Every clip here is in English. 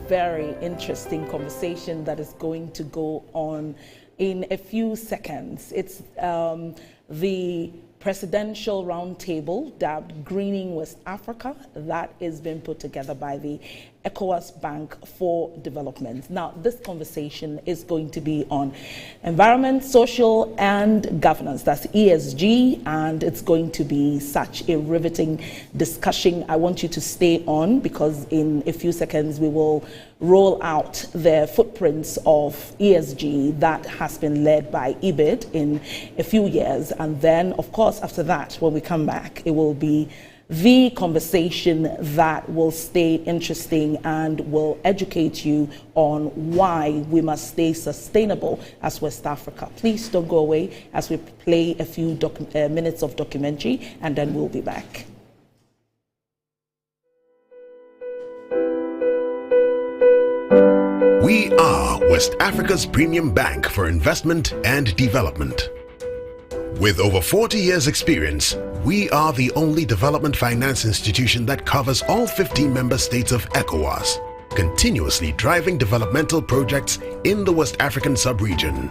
very interesting conversation that is going to go on in a few seconds. It's the presidential roundtable dubbed Greening West Africa that is being put together by the ECOWAS Bank for Development. Now, this conversation is going to be on environment, social, and governance. That's ESG, and it's going to be such a riveting discussion. I want you to stay on because in a few seconds we will roll out the footprints of ESG that has been led by EBID in a few years. And then, of course, after that, when we come back, it will be the conversation that will stay interesting and will educate you on why we must stay sustainable as West Africa. Please don't go away as we play a few minutes of documentary, and then we'll be back. We are West Africa's premium bank for investment and development. With over 40 years' experience, we are the only development finance institution that covers all 15 member states of ECOWAS, continuously driving developmental projects in the West African sub-region.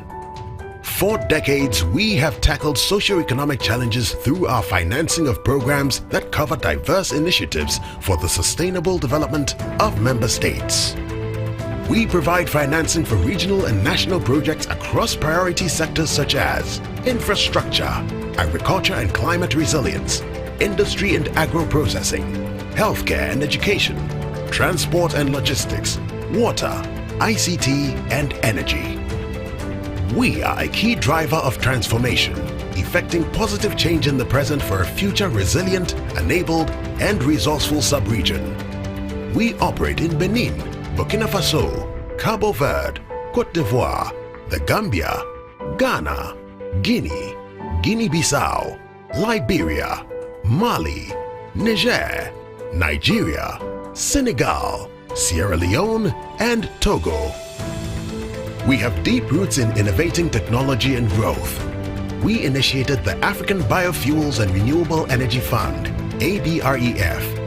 For decades, we have tackled socio-economic challenges through our financing of programs that cover diverse initiatives for the sustainable development of member states. We provide financing for regional and national projects across priority sectors such as infrastructure, agriculture and climate resilience, industry and agro-processing, healthcare and education, transport and logistics, water, ICT and energy. We are a key driver of transformation, effecting positive change in the present for a future resilient, enabled and resourceful sub-region. We operate in Benin, Burkina Faso, Cabo Verde, Cote d'Ivoire, the Gambia, Ghana, Guinea, Guinea-Bissau, Liberia, Mali, Niger, Nigeria, Senegal, Sierra Leone, and Togo. We have deep roots in innovating technology and growth. We initiated the African Biofuels and Renewable Energy Fund, ABREF.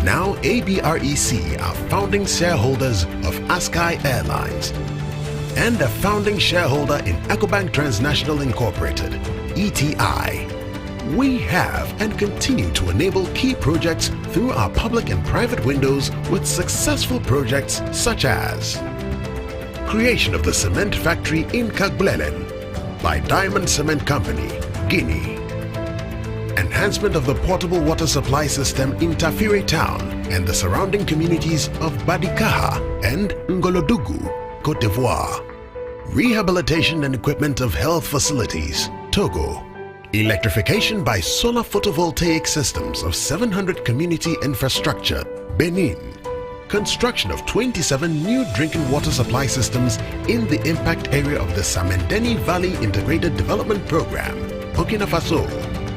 Now ABREC are founding shareholders of Askai Airlines and a founding shareholder in EcoBank Transnational Incorporated, ETI. We have and continue to enable key projects through our public and private windows with successful projects such as creation of the cement factory in Kagblelen by Diamond Cement Company, Guinea. Enhancement of the portable water supply system in Tafire town and the surrounding communities of Badikaha and Ngolodugu, Cote d'Ivoire. Rehabilitation and equipment of health facilities, Togo. Electrification by solar photovoltaic systems of 700 community infrastructure, Benin. Construction of 27 new drinking water supply systems in the impact area of the Samendeni Valley Integrated Development Program, Burkina Faso.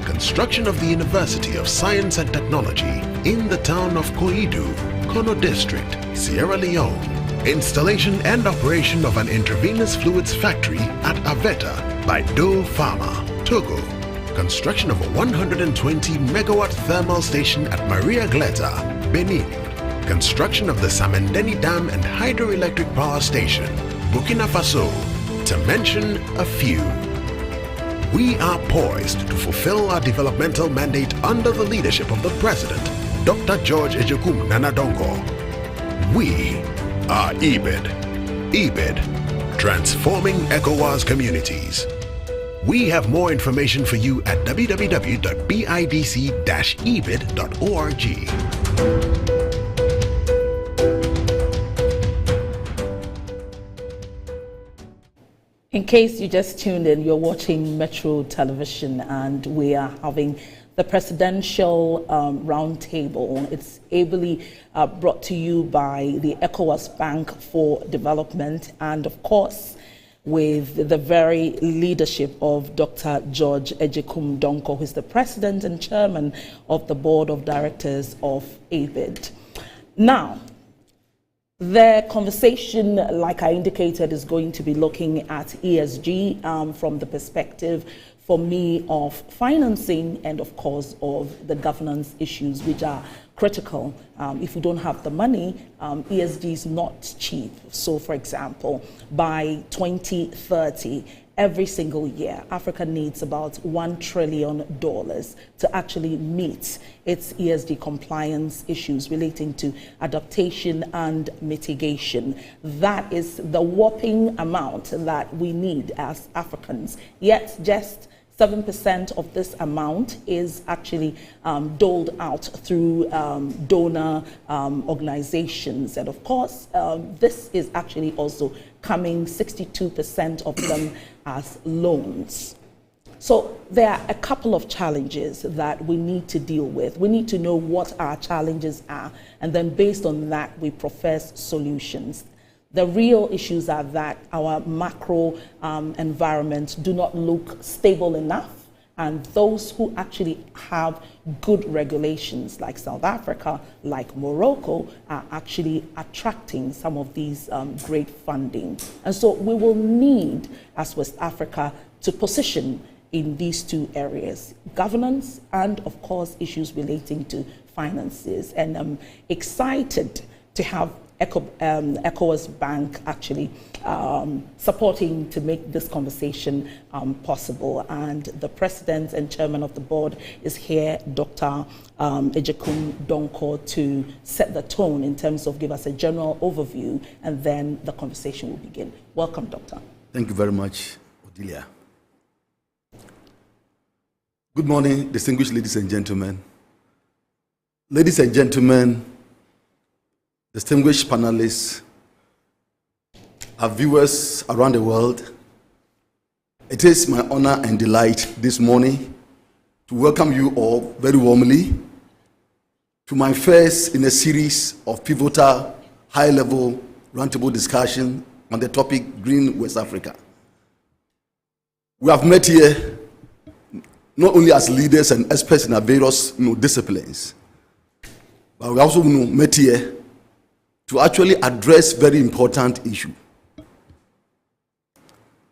Construction of the University of Science and Technology in the town of Koidu, Kono District, Sierra Leone. Installation and operation of an intravenous fluids factory at Aveta by Doe Pharma, Togo. Construction of a 120 megawatt thermal station at Maria Gleta, Benin. Construction of the Samendeni Dam and Hydroelectric Power Station, Burkina Faso, to mention a few. We are poised to fulfill our developmental mandate under the leadership of the President, Dr. George Ejekum Nanadongo. We are EBID. EBID, transforming ECOWAS communities. We have more information for you at www.bidc-ebid.org. In case you just tuned in, you're watching Metro Television and we are having the presidential roundtable. It's ably brought to you by the ECOWAS Bank for Development and of course with the very leadership of Dr. George Ejekum Donko, who is the president and chairman of the board of directors of EBID. Now, the conversation, like I indicated, is going to be looking at ESG from the perspective, for me, of financing and, of course, of the governance issues which are critical. If we don't have the money, ESG is not cheap. So, for example, by 2030, every single year, Africa needs about $1 trillion to actually meet its ESG compliance issues relating to adaptation and mitigation. That is the whopping amount that we need as Africans. Yet, just 7% of this amount is actually doled out through donor organizations. And of course, this is actually also coming 62% of them as loans. So there are a couple of challenges that we need to deal with. We need to know what our challenges are, and then based on that, we profess solutions. The real issues are that our macro environment do not look stable enough, and those who actually have good regulations like South Africa, like Morocco, are actually attracting some of these great funding. And so we will need, as West Africa, to position in these two areas, governance and, of course, issues relating to finances. And I'm excited to have ECOWAS Bank actually supporting to make this conversation possible. And the president and chairman of the board is here, Dr. Ejekun Donko, to set the tone in terms of give us a general overview, and then the conversation will begin. Welcome, Doctor. Thank you very much, Odilia. Good morning, distinguished ladies and gentlemen. Ladies and gentlemen, distinguished panelists, our viewers around the world, it is my honor and delight this morning to welcome you all very warmly to my first in a series of pivotal, high-level, roundtable discussion on the topic Green West Africa. We have met here not only as leaders and experts in our various disciplines, but we also met here to actually address very important issue.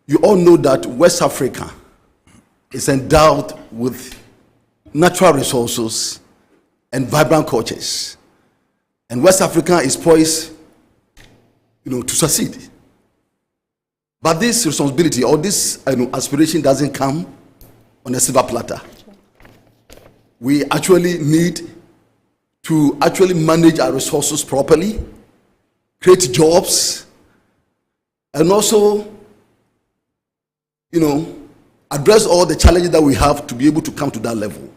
You all know that West Africa is endowed with natural resources and vibrant cultures, and West Africa is poised, to succeed. But this responsibility or this aspiration doesn't come on a silver platter. We actually need to actually manage our resources properly, create jobs, and also, address all the challenges that we have to be able to come to that level.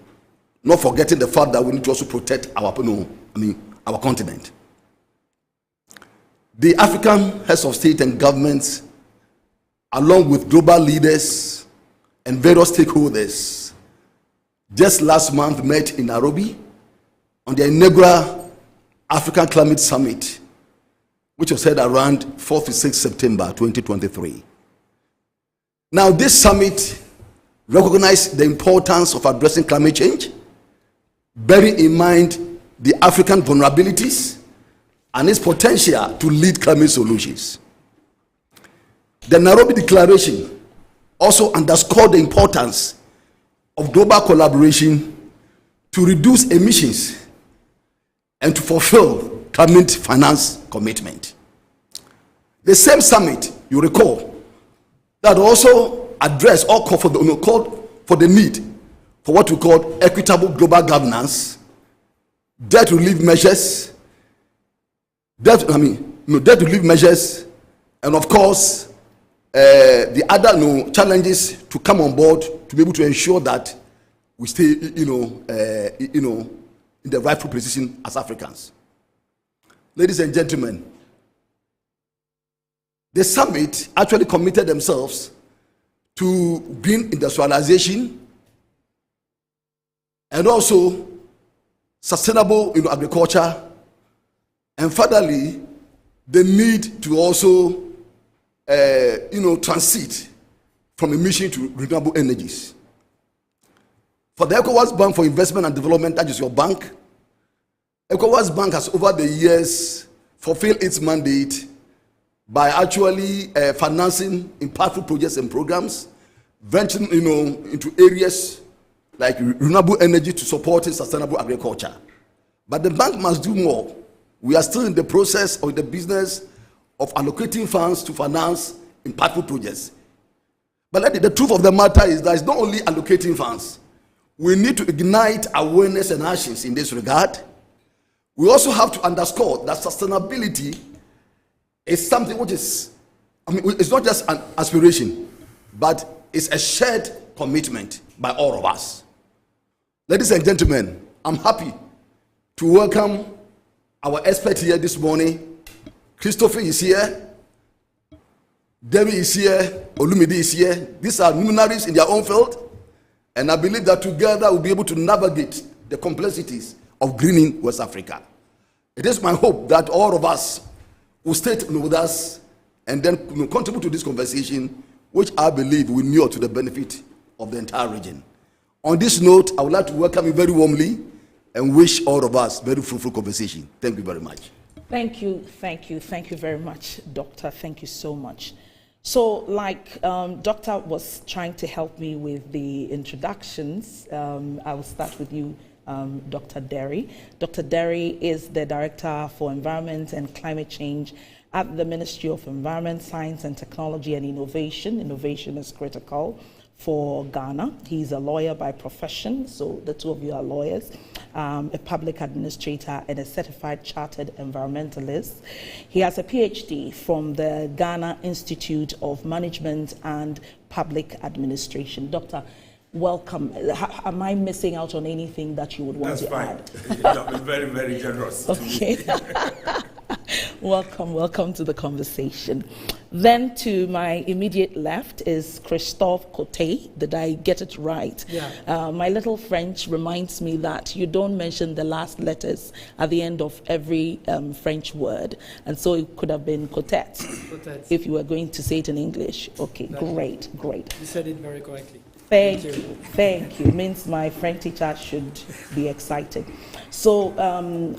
Not forgetting the fact that we need to also protect our continent. The African heads of state and governments, along with global leaders and various stakeholders, just last month met in Nairobi on the inaugural African Climate Summit, which was held around 4th to 6th September 2023. Now, this summit recognized the importance of addressing climate change, bearing in mind the African vulnerabilities and its potential to lead climate solutions. The Nairobi Declaration also underscored the importance of global collaboration to reduce emissions and to fulfill climate finance commitment. The same summit, you recall, that also addressed or called for the need for what we call equitable global governance, debt relief measures, and of course the other challenges to come on board to be able to ensure that we stay in the rightful position as Africans. Ladies and gentlemen, the summit actually committed themselves to green industrialization and also sustainable agriculture, and furtherly the need to also transit from emission to renewable energies. For the ECOWAS Bank for Investment and Development, that is your bank, ECOWAS Bank has over the years fulfilled its mandate by actually financing impactful projects and programs, venturing into areas like renewable energy to support sustainable agriculture. But the bank must do more. We are still in the process of the business of allocating funds to finance impactful projects. But the truth of the matter is that it's not only allocating funds. We need to ignite awareness and actions in this regard. We also have to underscore that sustainability is something which is, it's not just an aspiration, but it's a shared commitment by all of us. Ladies and gentlemen, I'm happy to welcome our expert here this morning. Christopher is here, Debbie is here, Olumide is here. These are luminaries in their own field, and I believe that together we'll be able to navigate the complexities of greening West Africa. It is my hope that all of us will stay with us and then contribute to this conversation, which I believe will inure to the benefit of the entire region. On this note, I would like to welcome you very warmly and wish all of us very fruitful conversation. Thank you very much. Thank you very much, Doctor. Thank you so much. So, like Doctor was trying to help me with the introductions, I will start with you, Dr. Derry. Dr. Derry is the Director for Environment and Climate Change at the Ministry of Environment, Science and Technology and Innovation. Innovation is critical for Ghana. He's a lawyer by profession, so the two of you are lawyers, a public administrator and a certified chartered environmentalist. He has a PhD from the Ghana Institute of Management and Public Administration. Doctor, welcome. Am I missing out on anything that you would want to add? That's fine. You're very, very generous. Okay. Welcome to the conversation. Then to my immediate left is Christophe Cote. Did I get it right? Yeah. My little French reminds me that you don't mention the last letters at the end of every French word. And so it could have been Cotet if you were going to say it in English. Okay, great. You said it very correctly. Thank you. Means my French teacher should be excited. So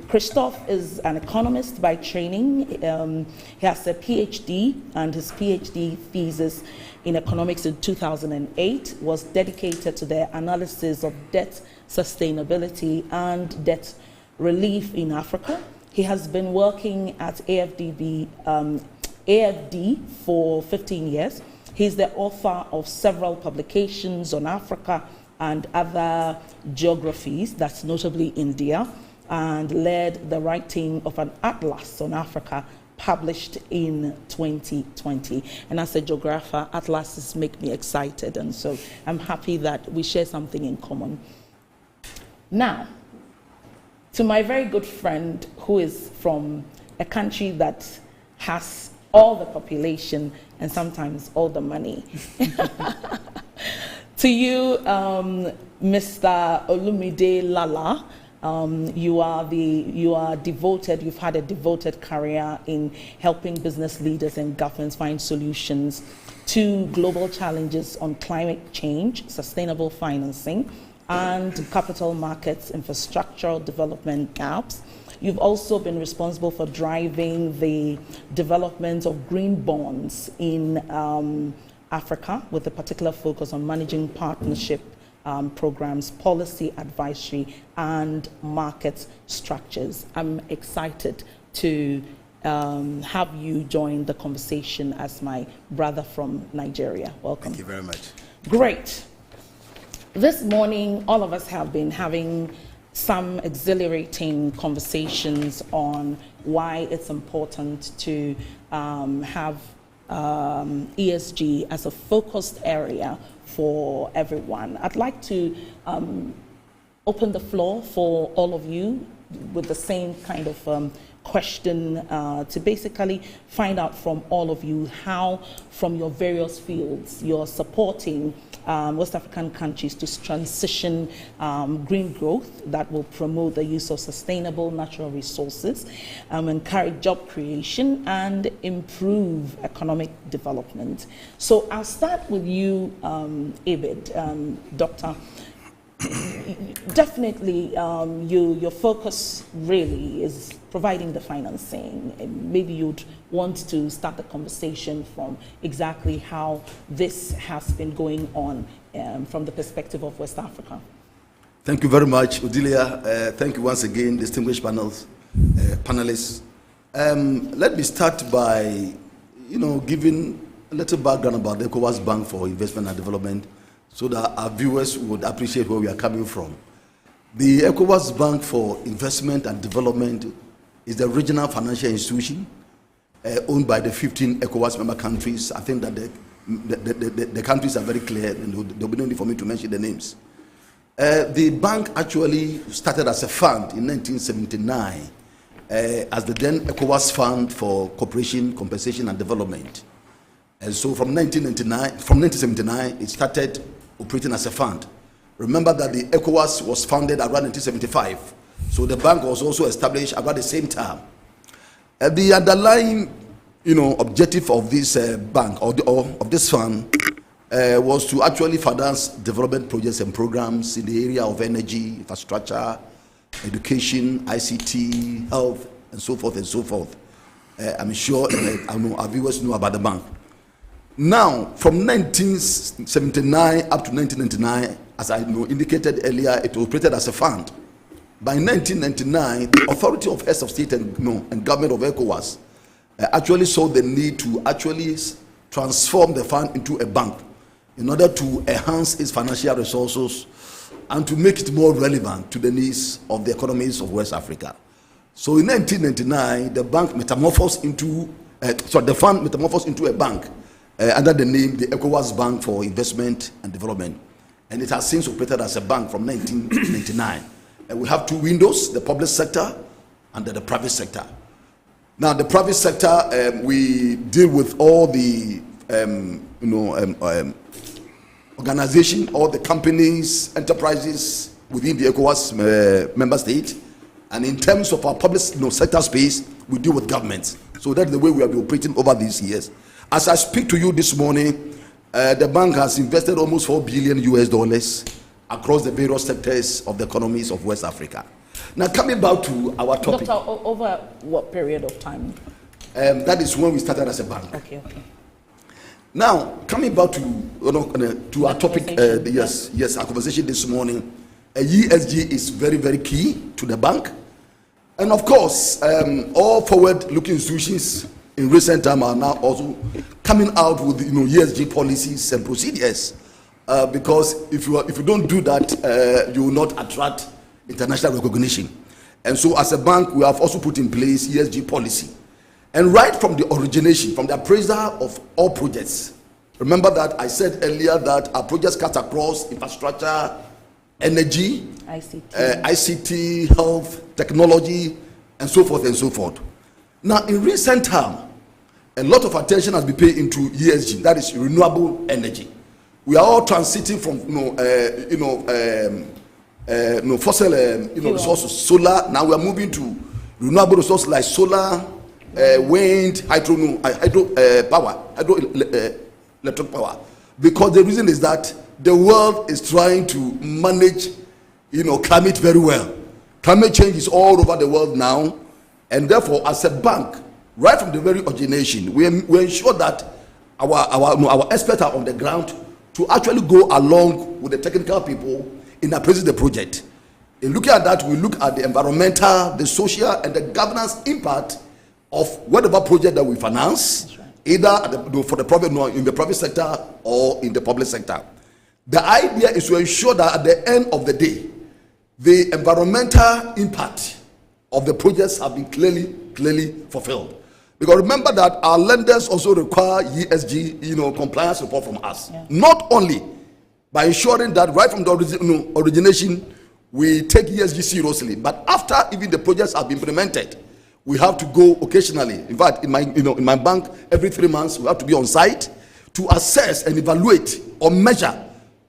Christophe is an economist by training. He has a PhD, and his PhD thesis in economics in 2008 was dedicated to the analysis of debt sustainability and debt relief in Africa. He has been working at AFD for 15 years. He's the author of several publications on Africa and other geographies, that's notably India, and led the writing of an atlas on Africa published in 2020. And as a geographer, atlases make me excited, and so I'm happy that we share something in common. Now, to my very good friend who is from a country that has all the population and sometimes all the money. To you, Mr. Olumide Lala, you are devoted, you've had a devoted career in helping business leaders and governments find solutions to global challenges on climate change, sustainable financing, and capital markets infrastructural development gaps. You've also been responsible for driving the development of green bonds in Africa, with a particular focus on managing partnership programs, policy advisory, and market structures. I'm excited to have you join the conversation as my brother from Nigeria. Welcome. Thank you very much. Great. This morning, all of us have been having some exhilarating conversations on why it's important to have ESG as a focused area for everyone. I'd like to open the floor for all of you with the same kind of question to basically find out from all of you how, from your various fields, you're supporting West African countries to transition green growth that will promote the use of sustainable natural resources, encourage job creation, and improve economic development. So I'll start with you, EBID, Doctor. Definitely, your focus really is providing the financing. Maybe you'd want to start the conversation from exactly how this has been going on from the perspective of West Africa. Thank you very much, Odilia. Thank you once again, distinguished panelists. Let me start by, giving a little background about the ECOWAS Bank for Investment and Development, so that our viewers would appreciate where we are coming from. The ECOWAS Bank for Investment and Development is the regional financial institution owned by the 15 ECOWAS member countries. I think that the countries are very clear, and there will be no need for me to mention the names. The bank actually started as a fund in 1979 as the then ECOWAS Fund for Cooperation, Compensation and Development. And so from 1979, it started operating as a fund. Remember that the ECOWAS was founded around 1975. So the bank was also established about the same time. The underlying, objective of this bank or of this fund was to actually finance development projects and programs in the area of energy, infrastructure, education, ICT, health, and so forth and so forth. I'm sure our viewers know about the bank. Now, from 1979 up to 1999, as I indicated earlier, it operated as a fund. By 1999, the authority of heads of state and government of ECOWAS actually saw the need to actually transform the fund into a bank in order to enhance its financial resources and to make it more relevant to the needs of the economies of West Africa. So in 1999, the bank metamorphosed into, the fund metamorphosed into a bank under the name the ECOWAS Bank for Investment and Development. And it has since operated as a bank from 1999. And we have two windows, the public sector and the private sector. Now, the private sector, we deal with all the organization, all the companies, enterprises within the ECOWAS member state. And in terms of our public sector space, we deal with governments. So that's the way we have been operating over these years. As I speak to you this morning, the bank has invested almost $4 billion across the various sectors of the economies of West Africa. Now, coming back to our topic. Doctor, over what period of time? That is when we started as a bank. Okay. Now, coming back to our topic, our conversation this morning, ESG is very, very key to the bank. And of course, all forward-looking institutions in recent time are now also coming out with ESG policies and procedures. Because if you don't do that, you will not attract international recognition. And so as a bank, we have also put in place ESG policy. And right from the origination, from the appraisal of all projects, remember that I said earlier that our projects cut across infrastructure, energy, ICT, health, technology, and so forth and so forth. Now, in recent time, a lot of attention has been paid into ESG, that is renewable energy. We are all transiting from fossil resources, solar. Now we are moving to renewable resources like solar, wind, electric power. Because the reason is that the world is trying to manage, climate very well. Climate change is all over the world now, and therefore, as a bank, right from the very origination, we ensure that our experts are on the ground to actually go along with the technical people in appraising the project. In looking at that, we look at the environmental, the social, and the governance impact of whatever project that we finance, either for the private, in the private sector or in the public sector. The idea is to ensure that at the end of the day, the environmental impact of the projects have been clearly fulfilled. Because remember that our lenders also require ESG, compliance report from us. Yeah. Not only by ensuring that right from the origination, we take ESG seriously, but after even the projects have been implemented, we have to go occasionally. In fact, in my bank, every 3 months, we have to be on site to assess and evaluate or measure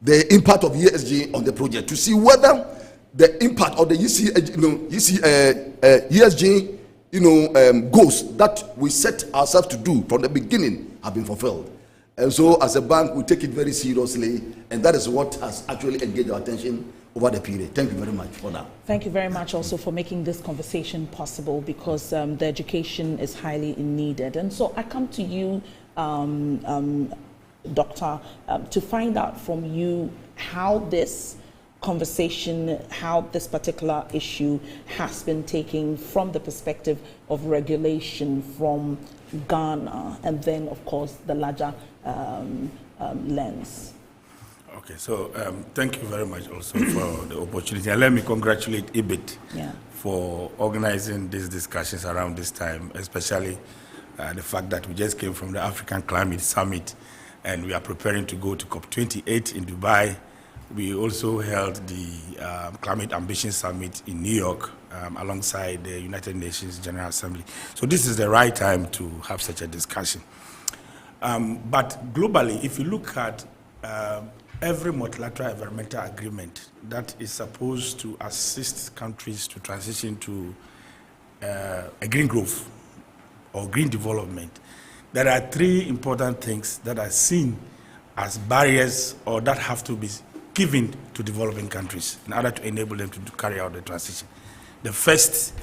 the impact of ESG on the project to see whether the impact of the ESG goals that we set ourselves to do from the beginning have been fulfilled. And so as a bank, we take it very seriously, and that is what has actually engaged our attention over the period. Thank you very much for that. Thank you very much also for making this conversation possible, because the education is highly needed. And so I come to you, Doctor, to find out from you how this conversation how this particular issue has been taken from the perspective of regulation from Ghana, and then, of course, the larger lens. Okay, so thank you very much also for the opportunity. And let me congratulate EBID for organizing these discussions around this time, especially the fact that we just came from the African Climate Summit and we are preparing to go to COP28 in Dubai. We also held the Climate Ambition Summit in New York alongside the United Nations General Assembly. So this is the right time to have such a discussion. But globally, if you look at every multilateral environmental agreement that is supposed to assist countries to transition to a green growth or green development, there are three important things that are seen as barriers or that have to be given to developing countries in order to enable them to carry out the transition. The first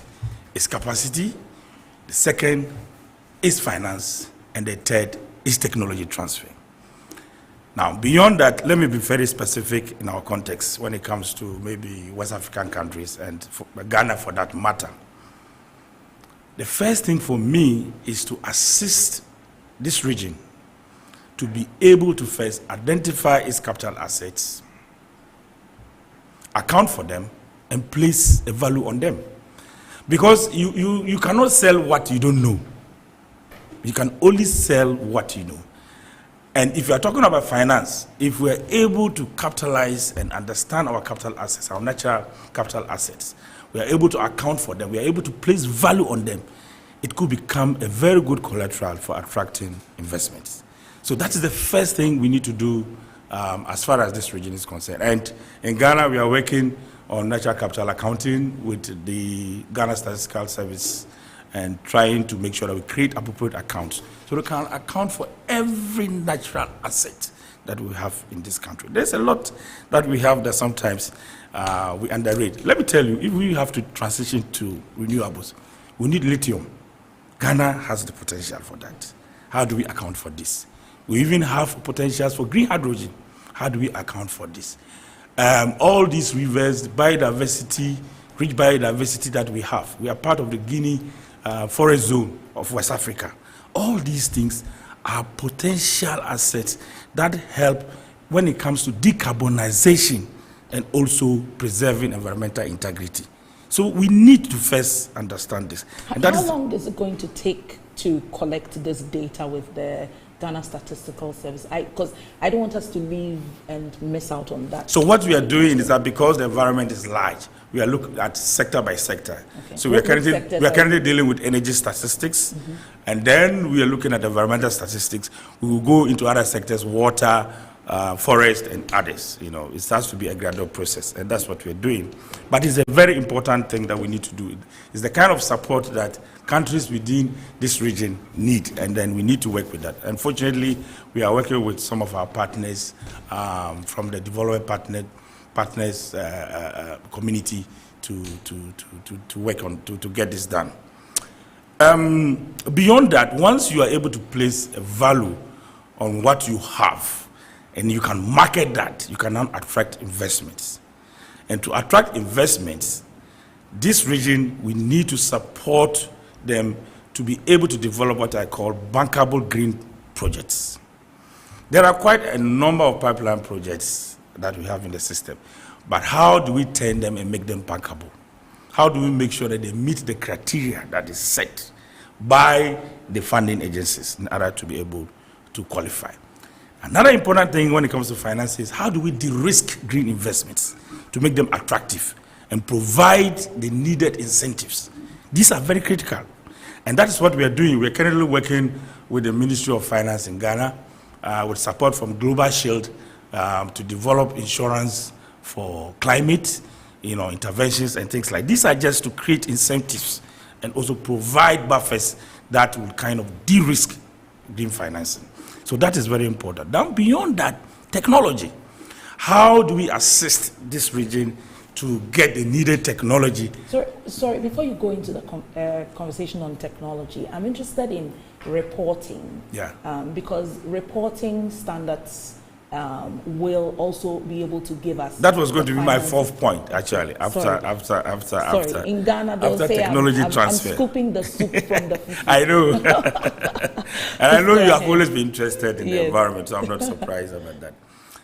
is capacity, the second is finance, and the third is technology transfer. Now, beyond that, let me be very specific in our context when it comes to maybe West African countries and Ghana for that matter. The first thing for me is to assist this region to be able to first identify its capital assets, account for them, and place a value on them. Because you cannot sell what you don't know. You can only sell what you know. And if you are talking about finance, if we are able to capitalize and understand our capital assets, our natural capital assets, we are able to account for them, we are able to place value on them, it could become a very good collateral for attracting investments. So that is the first thing we need to do as far as this region is concerned. And in Ghana, we are working on natural capital accounting with the Ghana Statistical Service and trying to make sure that we create appropriate accounts so we can account for every natural asset that we have in this country. There's a lot that we have that sometimes we underrate. Let me tell you, if we have to transition to renewables, we need lithium. Ghana has the potential for that. How do we account for this? We even have potentials for green hydrogen. How do we account for this? All these rivers, biodiversity, rich biodiversity that we have. We are part of the Guinea forest zone of West Africa. All these things are potential assets that help when it comes to decarbonization and also preserving environmental integrity. So we need to first understand this. And How long is it going to take to collect this data with the Ghana Statistical Service? Because I don't want us to leave and miss out on that. So what we are doing is that because the environment is large, we are looking at sector by sector. Okay. So we are currently dealing with energy statistics, and then we are looking at environmental statistics. We will go into other sectors, water, forest, and others. You know, it has to be a gradual process, and that's what we're doing. But it's a very important thing that we need to do. It's the kind of support that countries within this region need, and then we need to work with that. Unfortunately, we are working with some of our partners from the development partners community to work on to get this done. Beyond that, once you are able to place a value on what you have, and you can market that, you can now attract investments. And to attract investments, this region, we need to support them to be able to develop what I call bankable green projects. There are quite a number of pipeline projects that we have in the system, but how do we turn them and make them bankable? How do we make sure that they meet the criteria that is set by the funding agencies in order to be able to qualify? Another important thing when it comes to finance is how do we de-risk green investments to make them attractive and provide the needed incentives? These are very critical. And that is what we are doing. We are currently working with the Ministry of Finance in Ghana with support from Global Shield to develop insurance for climate, interventions and things like these are just to create incentives and also provide buffers that will kind of de-risk green financing. So that is very important. Now, beyond that, technology. How do we assist this region to get the needed technology? Sorry, before you go into the conversation on technology, I'm interested in reporting. Yeah. Because reporting standards will also be able to give us. That was going to be my finances. fourth point, actually. Sorry, in Ghana they'll say technology I'm transfer. scooping the soup from the food. I know. And I know you have always been interested in the environment, so I'm not surprised about that.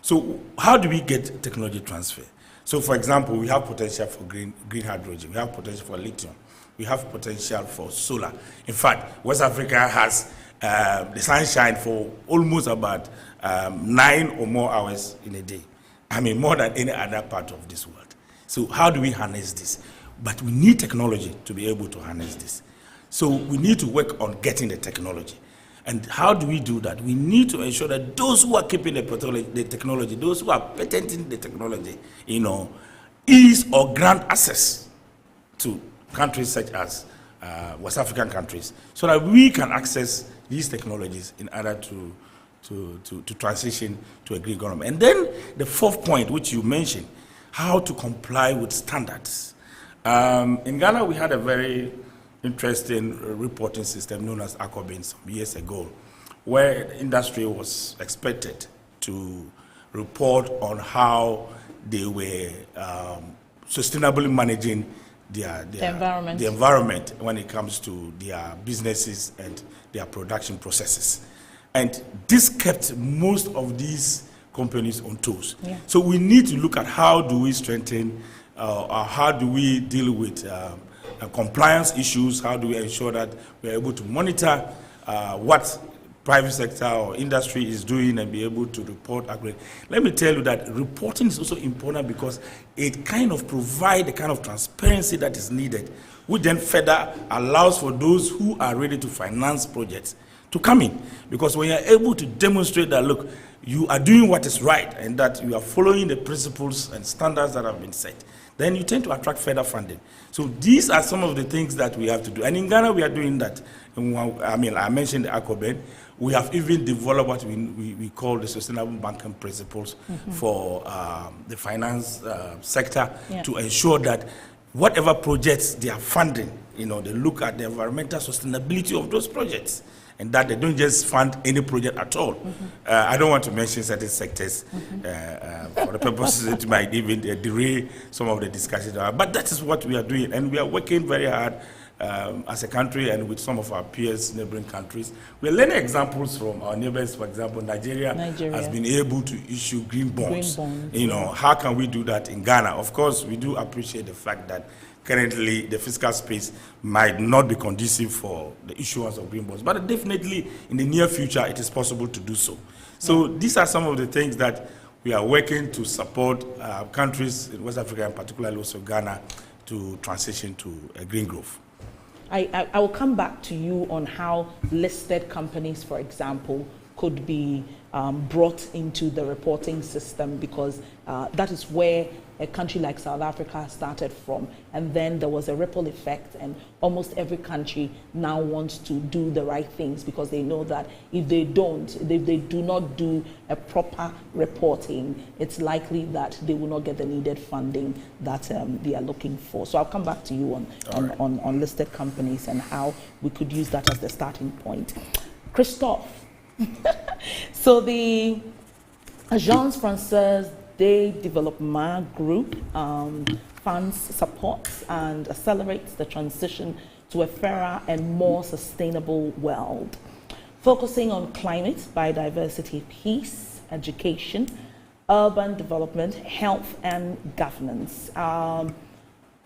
So how do we get technology transfer? So for example, we have potential for green hydrogen, we have potential for lithium, we have potential for solar. In fact, West Africa has the sunshine for almost about 9 or more hours in a day. I mean, more than any other part of this world. So how do we harness this? But we need technology to be able to harness this. So we need to work on getting the technology. And how do we do that? We need to ensure that those who are keeping the technology, those who are patenting the technology, ease or grant access to countries such as West African countries, so that we can access these technologies in order to transition to a green economy. And then the fourth point, which you mentioned, how to comply with standards. In Ghana, we had a very interesting reporting system known as ACOBIN some years ago, where industry was expected to report on how they were sustainably managing the environment when it comes to their businesses and their production processes. And this kept most of these companies on toes. Yeah. So we need to look at how do we strengthen, how do we deal with compliance issues, how do we ensure that we're able to monitor what private sector or industry is doing and be able to report accurately. Let me tell you that reporting is also important because it kind of provides the kind of transparency that is needed, which then further allows for those who are ready to finance projects to come in. Because when you're able to demonstrate that, look, you are doing what is right and that you are following the principles and standards that have been set, then you tend to attract further funding. So these are some of the things that we have to do. And in Ghana, we are doing that. I mentioned the ACOBED. We have even developed what we call the sustainable banking principles for the finance sector to ensure that whatever projects they are funding, they look at the environmental sustainability of those projects and that they don't just fund any project at all. I don't want to mention certain sectors for the purposes it might even derail some of the discussions. But that is what we are doing, and we are working very hard as a country and with some of our peers, neighboring countries. We are learning examples from our neighbors. For example, Nigeria has been able to issue green bonds. How can we do that in Ghana? Of course, we do appreciate the fact that currently the fiscal space might not be conducive for the issuance of green bonds, but definitely in the near future it is possible to do so. So these are some of the things that we are working to support countries in West Africa and particularly also Ghana to transition to a green growth. I will come back to you on how listed companies, for example, could be brought into the reporting system, because that is where a country like South Africa started from, and then there was a ripple effect, and almost every country now wants to do the right things because they know that if they do not do a proper reporting, it's likely that they will not get the needed funding that they are looking for. So I'll come back to you on listed companies and how we could use that as the starting point. Christophe, so the Agence Française de Développement Group funds, supports and accelerates the transition to a fairer and more sustainable world, focusing on climate, biodiversity, peace, education, urban development, health and governance.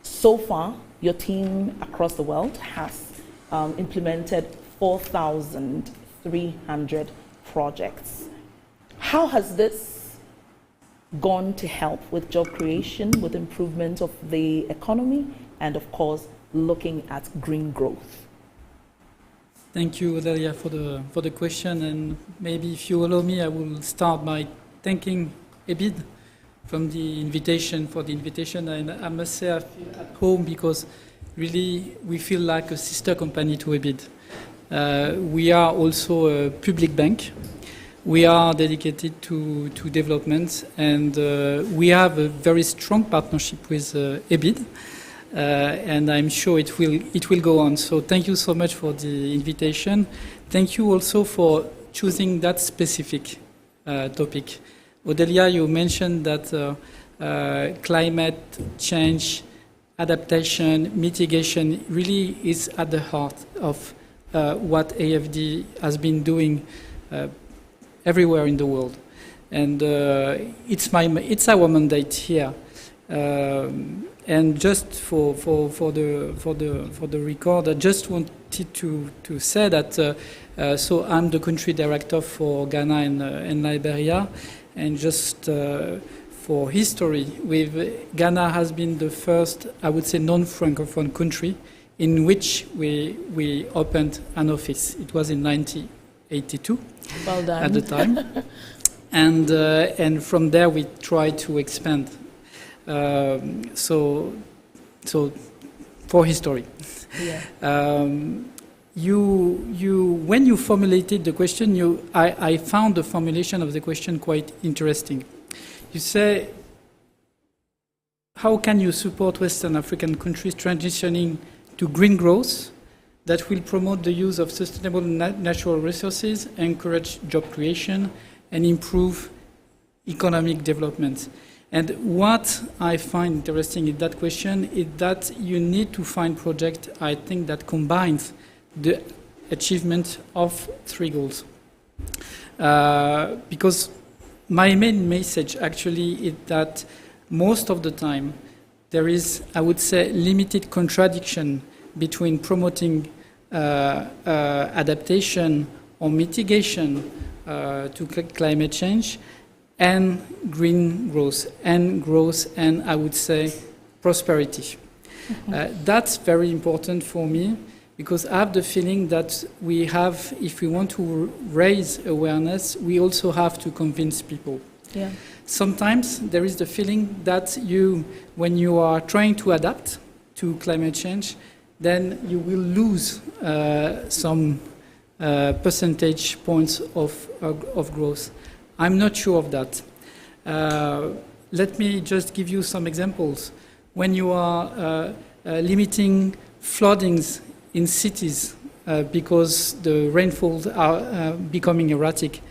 So far, your team across the world has implemented 4,300 projects. How has this gone to help with job creation, with improvement of the economy, and of course, looking at green growth? Thank you, Odelia, for the question. And maybe if you allow me, I will start by thanking EBID for the invitation. And I must say I feel at home because really we feel like a sister company to EBID. We are also a public bank. We are dedicated to development, and we have a very strong partnership with EBID, and I'm sure it will go on. So thank you so much for the invitation. Thank you also for choosing that specific topic. Odelia, you mentioned that climate change, adaptation, mitigation really is at the heart of what AFD has been doing everywhere in the world. And it's our mandate here. And just for the record, I just wanted to say that so I'm the country director for Ghana and Liberia, and just for history, Ghana has been the first, I would say, non-francophone country in which we opened an office. It was in 1982. Well done. At the time, and from there we tried to expand. So for history, yeah. When you formulated the question, I found the formulation of the question quite interesting. You say, how can you support Western African countries transitioning to green growth that will promote the use of sustainable natural resources, encourage job creation, and improve economic development? And what I find interesting in that question is that you need to find projects, I think, that combines the achievement of three goals. Because my main message actually is that most of the time there is, I would say, limited contradiction between promoting adaptation or mitigation to climate change and green growth, and I would say prosperity. Mm-hmm. That's very important for me, because I have the feeling that we have, if we want to raise awareness, we also have to convince people. Yeah. Sometimes there is the feeling that when you are trying to adapt to climate change, then you will lose some percentage points of growth. I'm not sure of that. Let me just give you some examples. When you are limiting floodings in cities because the rainfalls are becoming erratic,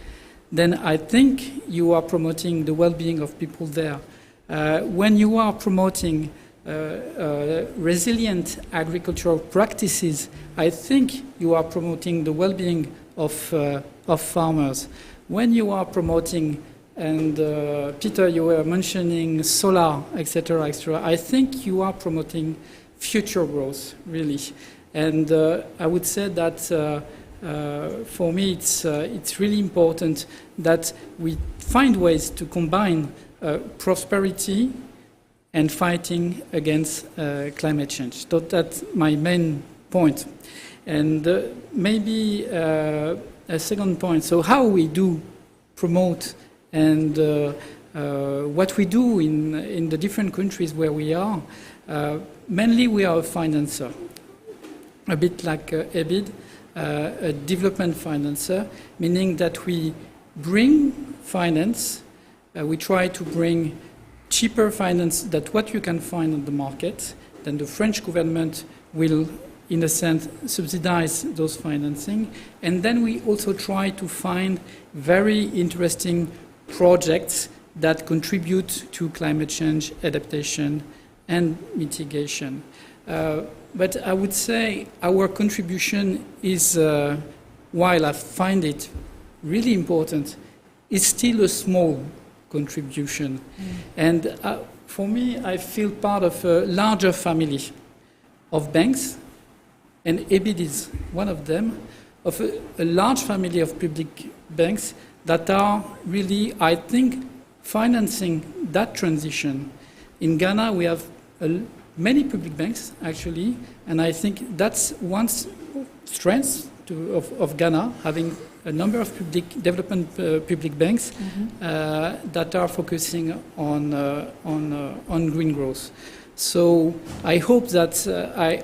then I think you are promoting the well-being of people there. When you are promoting resilient agricultural practices, I think you are promoting the well-being of farmers. When you are promoting, and Peter, you were mentioning solar, etc., I think you are promoting future growth, really. And I would say that for me, it's really important that we find ways to combine prosperity and fighting against climate change. So that's my main point. And maybe a second point. So how we do promote and what we do in the different countries where we are. Mainly we are a financer, a bit like EBID, a development financer, meaning that we bring finance, we try to bring cheaper finance than what you can find on the market. Then the French government will, in a sense, subsidize those financing. And then we also try to find very interesting projects that contribute to climate change adaptation and mitigation. But I would say our contribution is, while I find it really important, is still a small contribution. And for me, I feel part of a larger family of banks, and EBID is one of them, of a large family of public banks that are really, I think, financing that transition. In Ghana, we have many public banks, actually, and I think that's one strength of Ghana, having a number of public banks that are focusing on green growth. So I hope that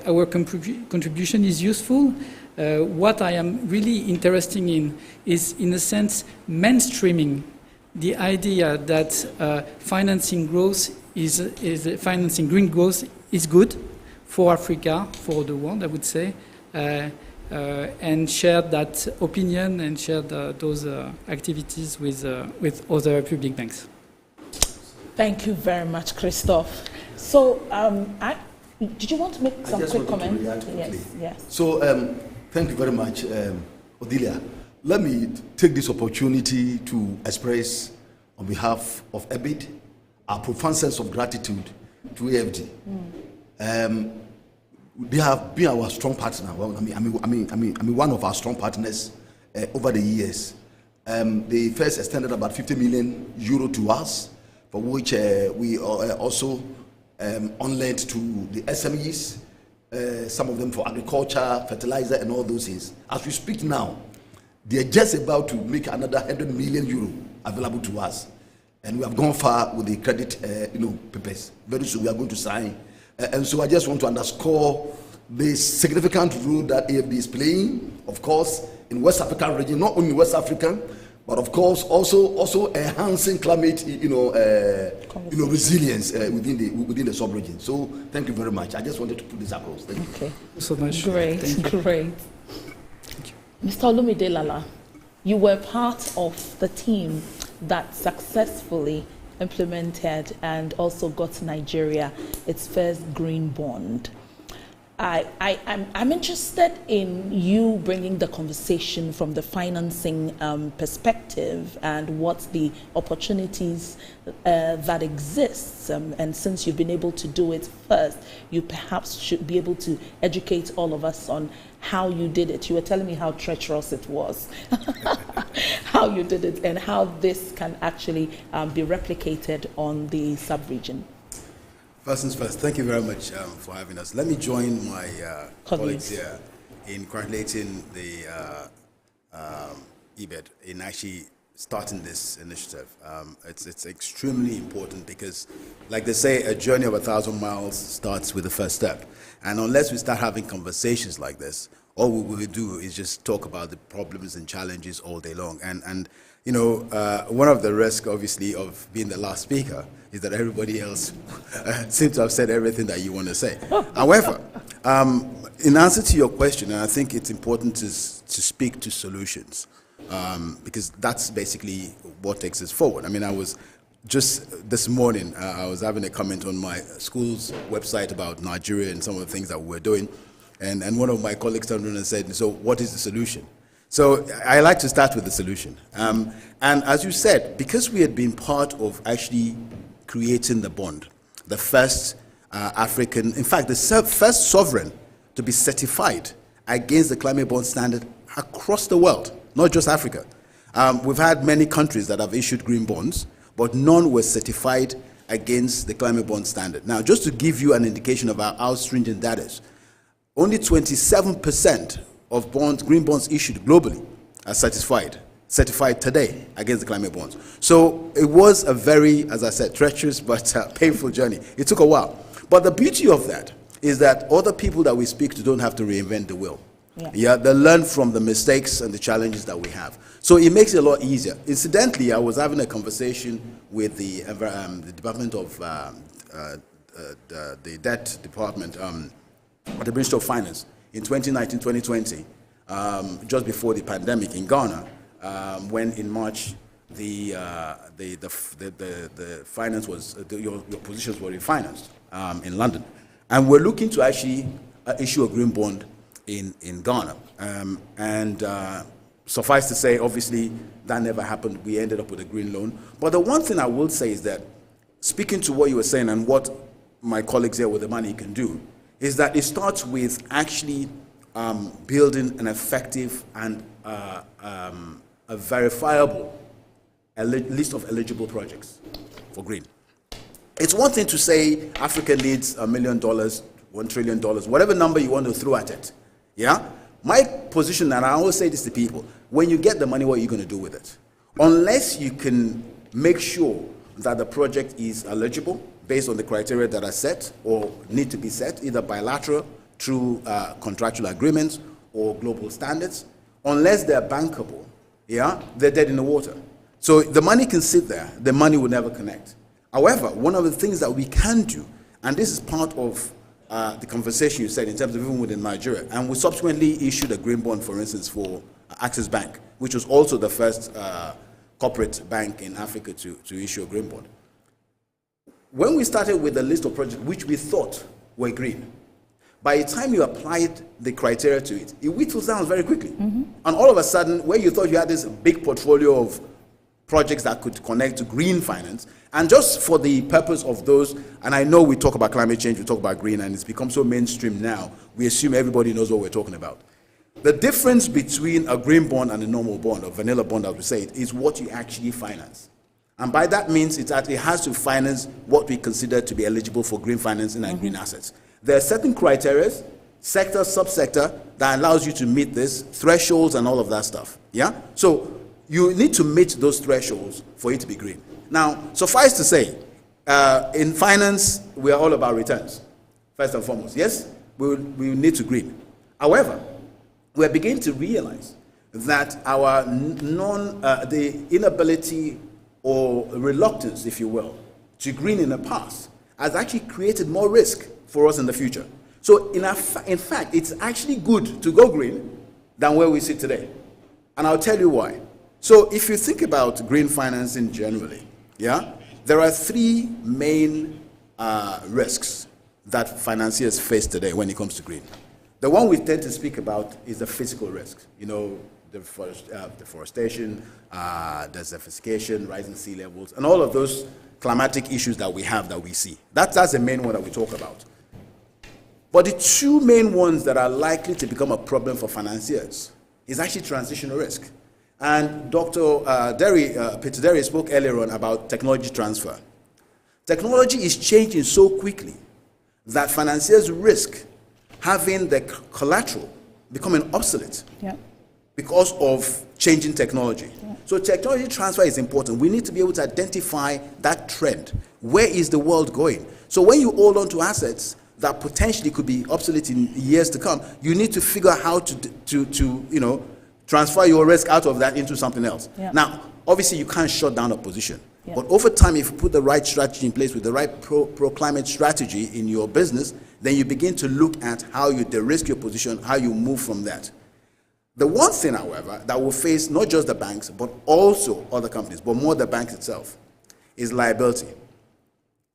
our contribution is useful. What I am really interested in is, in a sense, mainstreaming the idea that financing green growth is good for Africa, for the world, I would say. and shared that opinion and shared those activities with other public banks. Thank you very much, Christophe. So, did you want to make some quick comment? Yes. So, thank you very much, Odelia. Let me take this opportunity to express, on behalf of EBID, our profound sense of gratitude to AFD. They have been our strong partner. Well, I mean, one of our strong partners over the years. They first extended about 50 million euro to us, for which we also on-lent to the SMEs, some of them for agriculture, fertilizer, and all those things. As we speak now, they're just about to make another 100 million euro available to us, and we have gone far with the credit, papers. Very soon we are going to sign, and so I just want to underscore the significant role that AFD is playing, of course, in West African region, not only West Africa, but of course also enhancing climate, resilience within the sub-region. So thank you very much. I just wanted to put this across. Thank you. Okay. So much. Great. Thank you. Mr. Olumide Lala, you were part of the team that successfully implemented and also got Nigeria its first green bond. I'm interested in you bringing the conversation from the financing perspective and what the opportunities that exists. And since you've been able to do it first, you perhaps should be able to educate all of us on how you did it. You were telling me how treacherous it was, how you did it, and how this can actually be replicated on the sub-region. First things first, thank you very much for having us. Let me join my colleagues here in congratulating the EBID in actually starting this initiative. It's extremely important because, like they say, a journey of 1,000 miles starts with the first step. And unless we start having conversations like this, all we will do is just talk about the problems and challenges all day long. And one of the risks, obviously, of being the last speaker is that everybody else seems to have said everything that you want to say. However, in answer to your question, and I think it's important to speak to solutions, because that's basically what takes us forward. I mean, I was just this morning, I was having a comment on my school's website about Nigeria and some of the things that we're doing, and one of my colleagues turned around and said, so what is the solution? So I like to start with the solution. And as you said, because we had been part of actually creating the bond, the first African, in fact, the first sovereign to be certified against the climate bond standard across the world, not just Africa. We've had many countries that have issued green bonds, but none were certified against the climate bond standard. Now, just to give you an indication of how stringent that is, only 27% of bonds, green bonds issued globally are certified today against the climate bonds. So it was a very, as I said, treacherous but painful journey. It took a while. But the beauty of that is that other people that we speak to don't have to reinvent the wheel. Yeah, they learn from the mistakes and the challenges that we have. So it makes it a lot easier. Incidentally, I was having a conversation with the Department of the Debt Department, the Ministry of Finance, in 2019, 2020, just before the pandemic in Ghana, when in March the finance was your positions were refinanced in London, and we're looking to actually issue a green bond in Ghana, and suffice to say, obviously that never happened. We ended up with a green loan. But the one thing I will say is that, speaking to what you were saying and what my colleagues here with the money can do, is that it starts with actually building an effective and a verifiable list of eligible projects for green. It's one thing to say Africa needs $1 million, $1 trillion, whatever number you want to throw at it. Yeah? My position, and I always say this to people, when you get the money, what are you going to do with it? Unless you can make sure that the project is eligible based on the criteria that are set or need to be set, either bilateral, through contractual agreements or global standards, unless they're bankable, yeah, they're dead in the water. So the money can sit there, the money will never connect. However, one of the things that we can do, and this is part of the conversation you said in terms of even within Nigeria. And we subsequently issued a green bond, for instance, for Access Bank, which was also the first corporate bank in Africa to issue a green bond. When we started with a list of projects which we thought were green, by the time you applied the criteria to it, it whittles down very quickly. And all of a sudden, where you thought you had this big portfolio of projects that could connect to green finance, and just for the purpose of those, and I know we talk about climate change, we talk about green, and it's become so mainstream now, we assume everybody knows what we're talking about. The difference between a green bond and a normal bond, or vanilla bond as we say it, is what you actually finance. And by that means it has to finance what we consider to be eligible for green financing and green assets. There are certain criteria, sector, subsector, that allows you to meet this, thresholds and all of that stuff. Yeah? So you need to meet those thresholds for it to be green. Now, suffice to say, in finance, we are all about returns, first and foremost. Yes, we need to green. However, we're beginning to realize that our the inability or reluctance, if you will, to green in the past has actually created more risk for us in the future. So in fact, it's actually good to go green than where we sit today. And I'll tell you why. So if you think about green financing generally, yeah, there are three main risks that financiers face today when it comes to green. The one we tend to speak about is the physical risk. You know, deforestation, desertification, rising sea levels, and all of those climatic issues that we have that we see. That's the main one that we talk about. But the two main ones that are likely to become a problem for financiers is actually transitional risk. And Dr. Peter Derry spoke earlier on about technology transfer. Technology is changing so quickly that financiers risk having the collateral becoming obsolete because of changing technology. So technology transfer is important. We need to be able to identify that trend. Where is the world going? So when you hold on to assets that potentially could be obsolete in years to come, you need to figure out how to transfer your risk out of that into something else. Now, obviously you can't shut down a position. But over time, if you put the right strategy in place with the right pro-climate strategy in your business, then you begin to look at how you de-risk your position, how you move from that. The one thing, however, that will face not just the banks, but also other companies, but more the banks itself, is liability.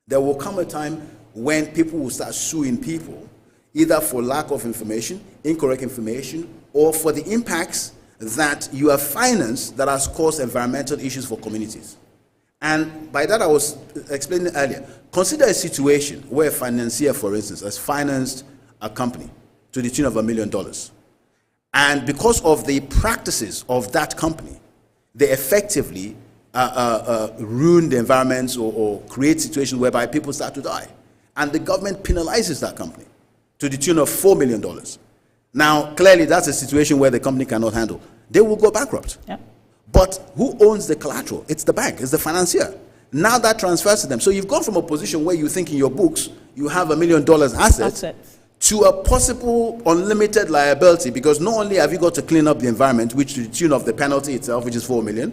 There will come a time when people will start suing people, either for lack of information, incorrect information, or for the impacts that you have financed that has caused environmental issues for communities. And by that I was explaining earlier, consider a situation where a financier, for instance, has financed a company to the tune of $1 million. And because of the practices of that company, they effectively ruin the environment or create situations whereby people start to die. And the government penalizes that company to the tune of $4 million. Now, clearly that's a situation where the company cannot handle. They will go bankrupt. But who owns the collateral? It's the bank, it's the financier. Now that transfers to them. So you've gone from a position where you think in your books you have $1 million assets to a possible unlimited liability, because not only have you got to clean up the environment, which to the tune of the penalty itself, which is $4 million,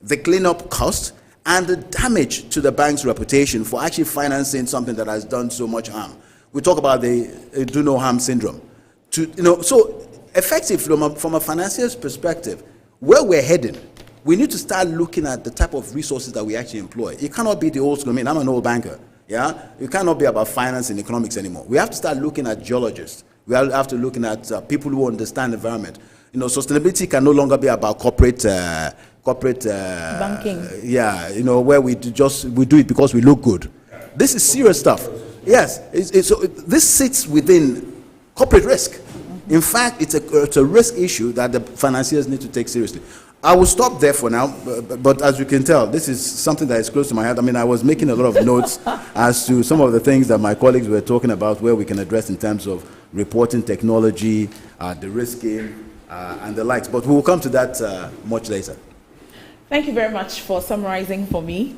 the cleanup cost, and the damage to the bank's reputation for actually financing something that has done so much harm. We talk about the do no harm syndrome. So effectively, from a financier's perspective, where we're heading, we need to start looking at the type of resources that we actually employ. It cannot be the old school. I mean, I'm an old banker. Yeah, it cannot be about finance and economics anymore. We have to start looking at geologists. We have to looking at people who understand the environment. Sustainability can no longer be about corporate banking. Where we do it because we look good. This is serious stuff. Yes, so this sits within corporate risk. In fact, it's a risk issue that the financiers need to take seriously. I will stop there for now, but as you can tell, this is something that is close to my heart. I mean, I was making a lot of notes as to some of the things that my colleagues were talking about where we can address in terms of reporting technology, the risking, and the likes. But we will come to that much later. Thank you very much for summarizing for me.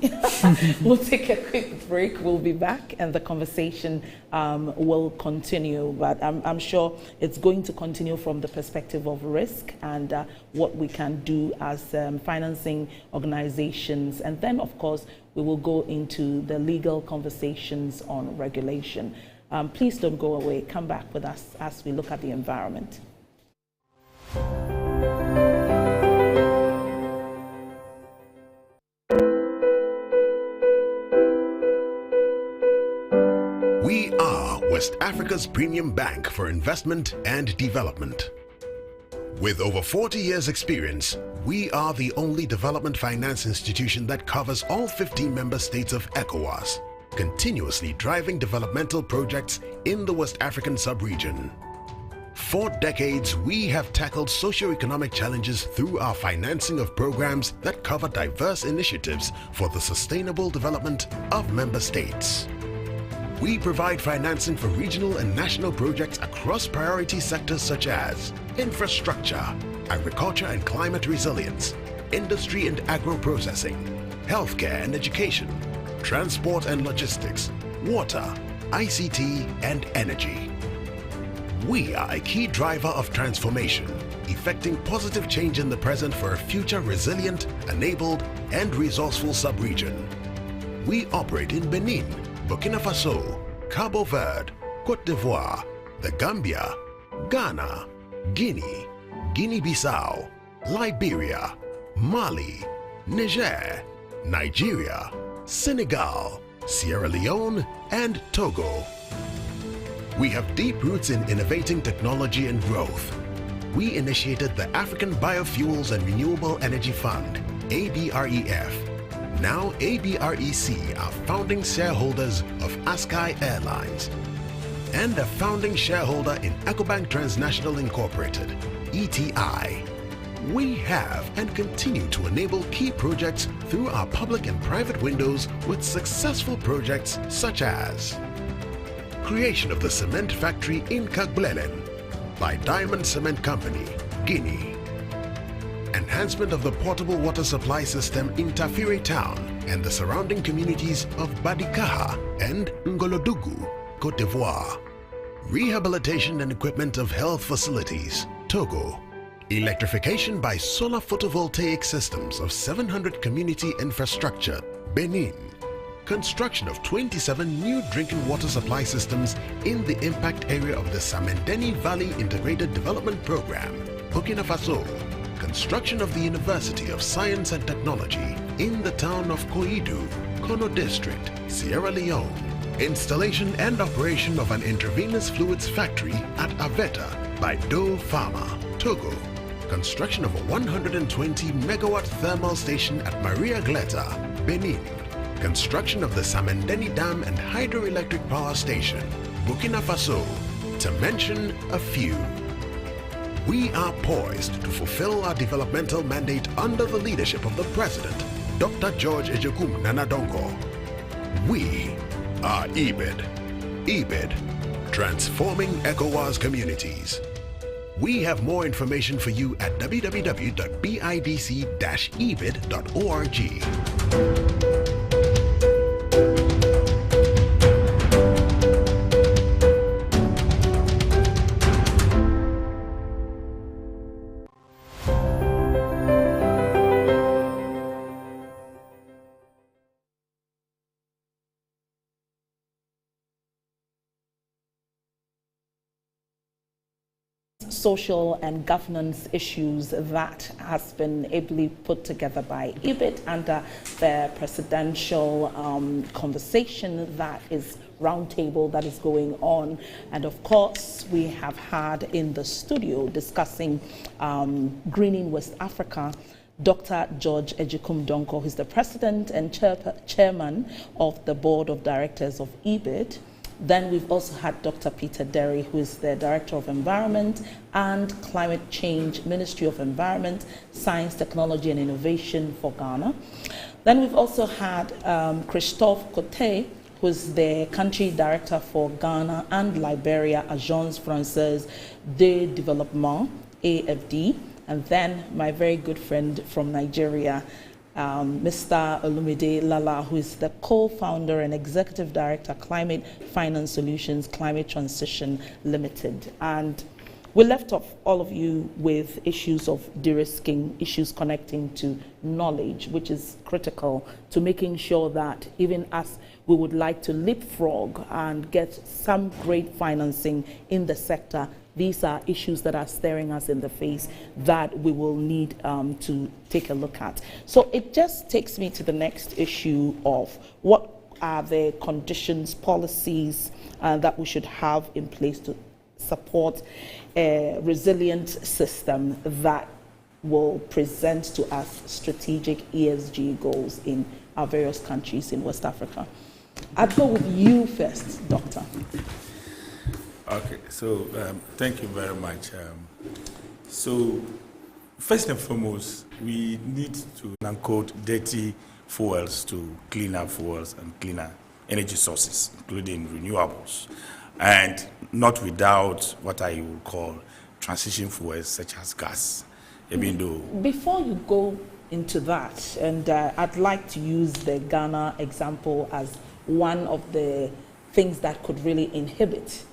We'll take a quick break. We'll be back and the conversation will continue. But I'm sure it's going to continue from the perspective of risk and what we can do as financing organizations. And then, of course, we will go into the legal conversations on regulation. Please don't go away. Come back with us as we look at the environment. We are West Africa's premium bank for investment and development. With over 40 years' experience, we are the only development finance institution that covers all 15 member states of ECOWAS, continuously driving developmental projects in the West African sub-region. For decades, we have tackled socio-economic challenges through our financing of programs that cover diverse initiatives for the sustainable development of member states. We provide financing for regional and national projects across priority sectors such as infrastructure, agriculture and climate resilience, industry and agro-processing, healthcare and education, transport and logistics, water, ICT and energy. We are a key driver of transformation, effecting positive change in the present for a future resilient, enabled and resourceful sub-region. We operate in Benin, Burkina Faso, Cabo Verde, Côte d'Ivoire, the Gambia, Ghana, Guinea, Guinea-Bissau, Liberia, Mali, Niger, Nigeria, Senegal, Sierra Leone, and Togo. We have deep roots in innovating technology and growth. We initiated the African Biofuels and Renewable Energy Fund, ABREF. Now ABREC are founding shareholders of Askai Airlines and a founding shareholder in EcoBank Transnational Incorporated, ETI. We have and continue to enable key projects through our public and private windows with successful projects such as creation of the cement factory in Kagblelen by Diamond Cement Company, Guinea. Enhancement of the portable water supply system in Tafire town and the surrounding communities of Badikaha and Ngolodugu, Côte d'Ivoire. Rehabilitation and equipment of health facilities, Togo. Electrification by solar photovoltaic systems of 700 community infrastructure, Benin. Construction of 27 new drinking water supply systems in the impact area of the Samendeni Valley Integrated Development Program, Burkina Faso. Construction of the University of Science and Technology in the town of Koidu, Kono District, Sierra Leone. Installation and operation of an intravenous fluids factory at Aveta by Doe Pharma, Togo. Construction of a 120 megawatt thermal station at Maria Gleta, Benin. Construction of the Samendeni Dam and hydroelectric power station, Burkina Faso, to mention a few. We are poised to fulfill our developmental mandate under the leadership of the President, Dr. George Ejekum Nanadongo. We are EBID. EBID, transforming ECOWAS communities. We have more information for you at www.bidc-ebid.org. Social and governance issues that has been ably put together by EBID under the presidential conversation that is roundtable that is going on. And of course, we have had in the studio discussing Greening West Africa, Dr. George Ejekum Donko, who's the president and chairman of the board of directors of EBID. Then we've also had Dr. Peter Derry, who is the Director of Environment and Climate Change, Ministry of Environment, Science, Technology and Innovation for Ghana. Then we've also had Christophe Cote, who is the Country Director for Ghana and Liberia, Agence Française de Développement, AFD. And then my very good friend from Nigeria, Mr. Olumide Lala, who is the co-founder and executive director, Climate Finance Solutions, Climate Transition Limited. And we left off all of you with issues of de-risking, issues connecting to knowledge, which is critical to making sure that even as we would like to leapfrog and get some great financing in the sector, these are issues that are staring us in the face that we will need to take a look at. So it just takes me to the next issue of what are the conditions, policies that we should have in place to support a resilient system that will present to us strategic ESG goals in our various countries in West Africa. I'd go with you first, Doctor. Okay, so thank you very much. So first and foremost, we need to unquote dirty fuels to cleaner fuels and cleaner energy sources, including renewables, and not without what I would call transition fuels such as gas. Even though before you go into that, and I'd like to use the Ghana example as one of the things that could really inhibit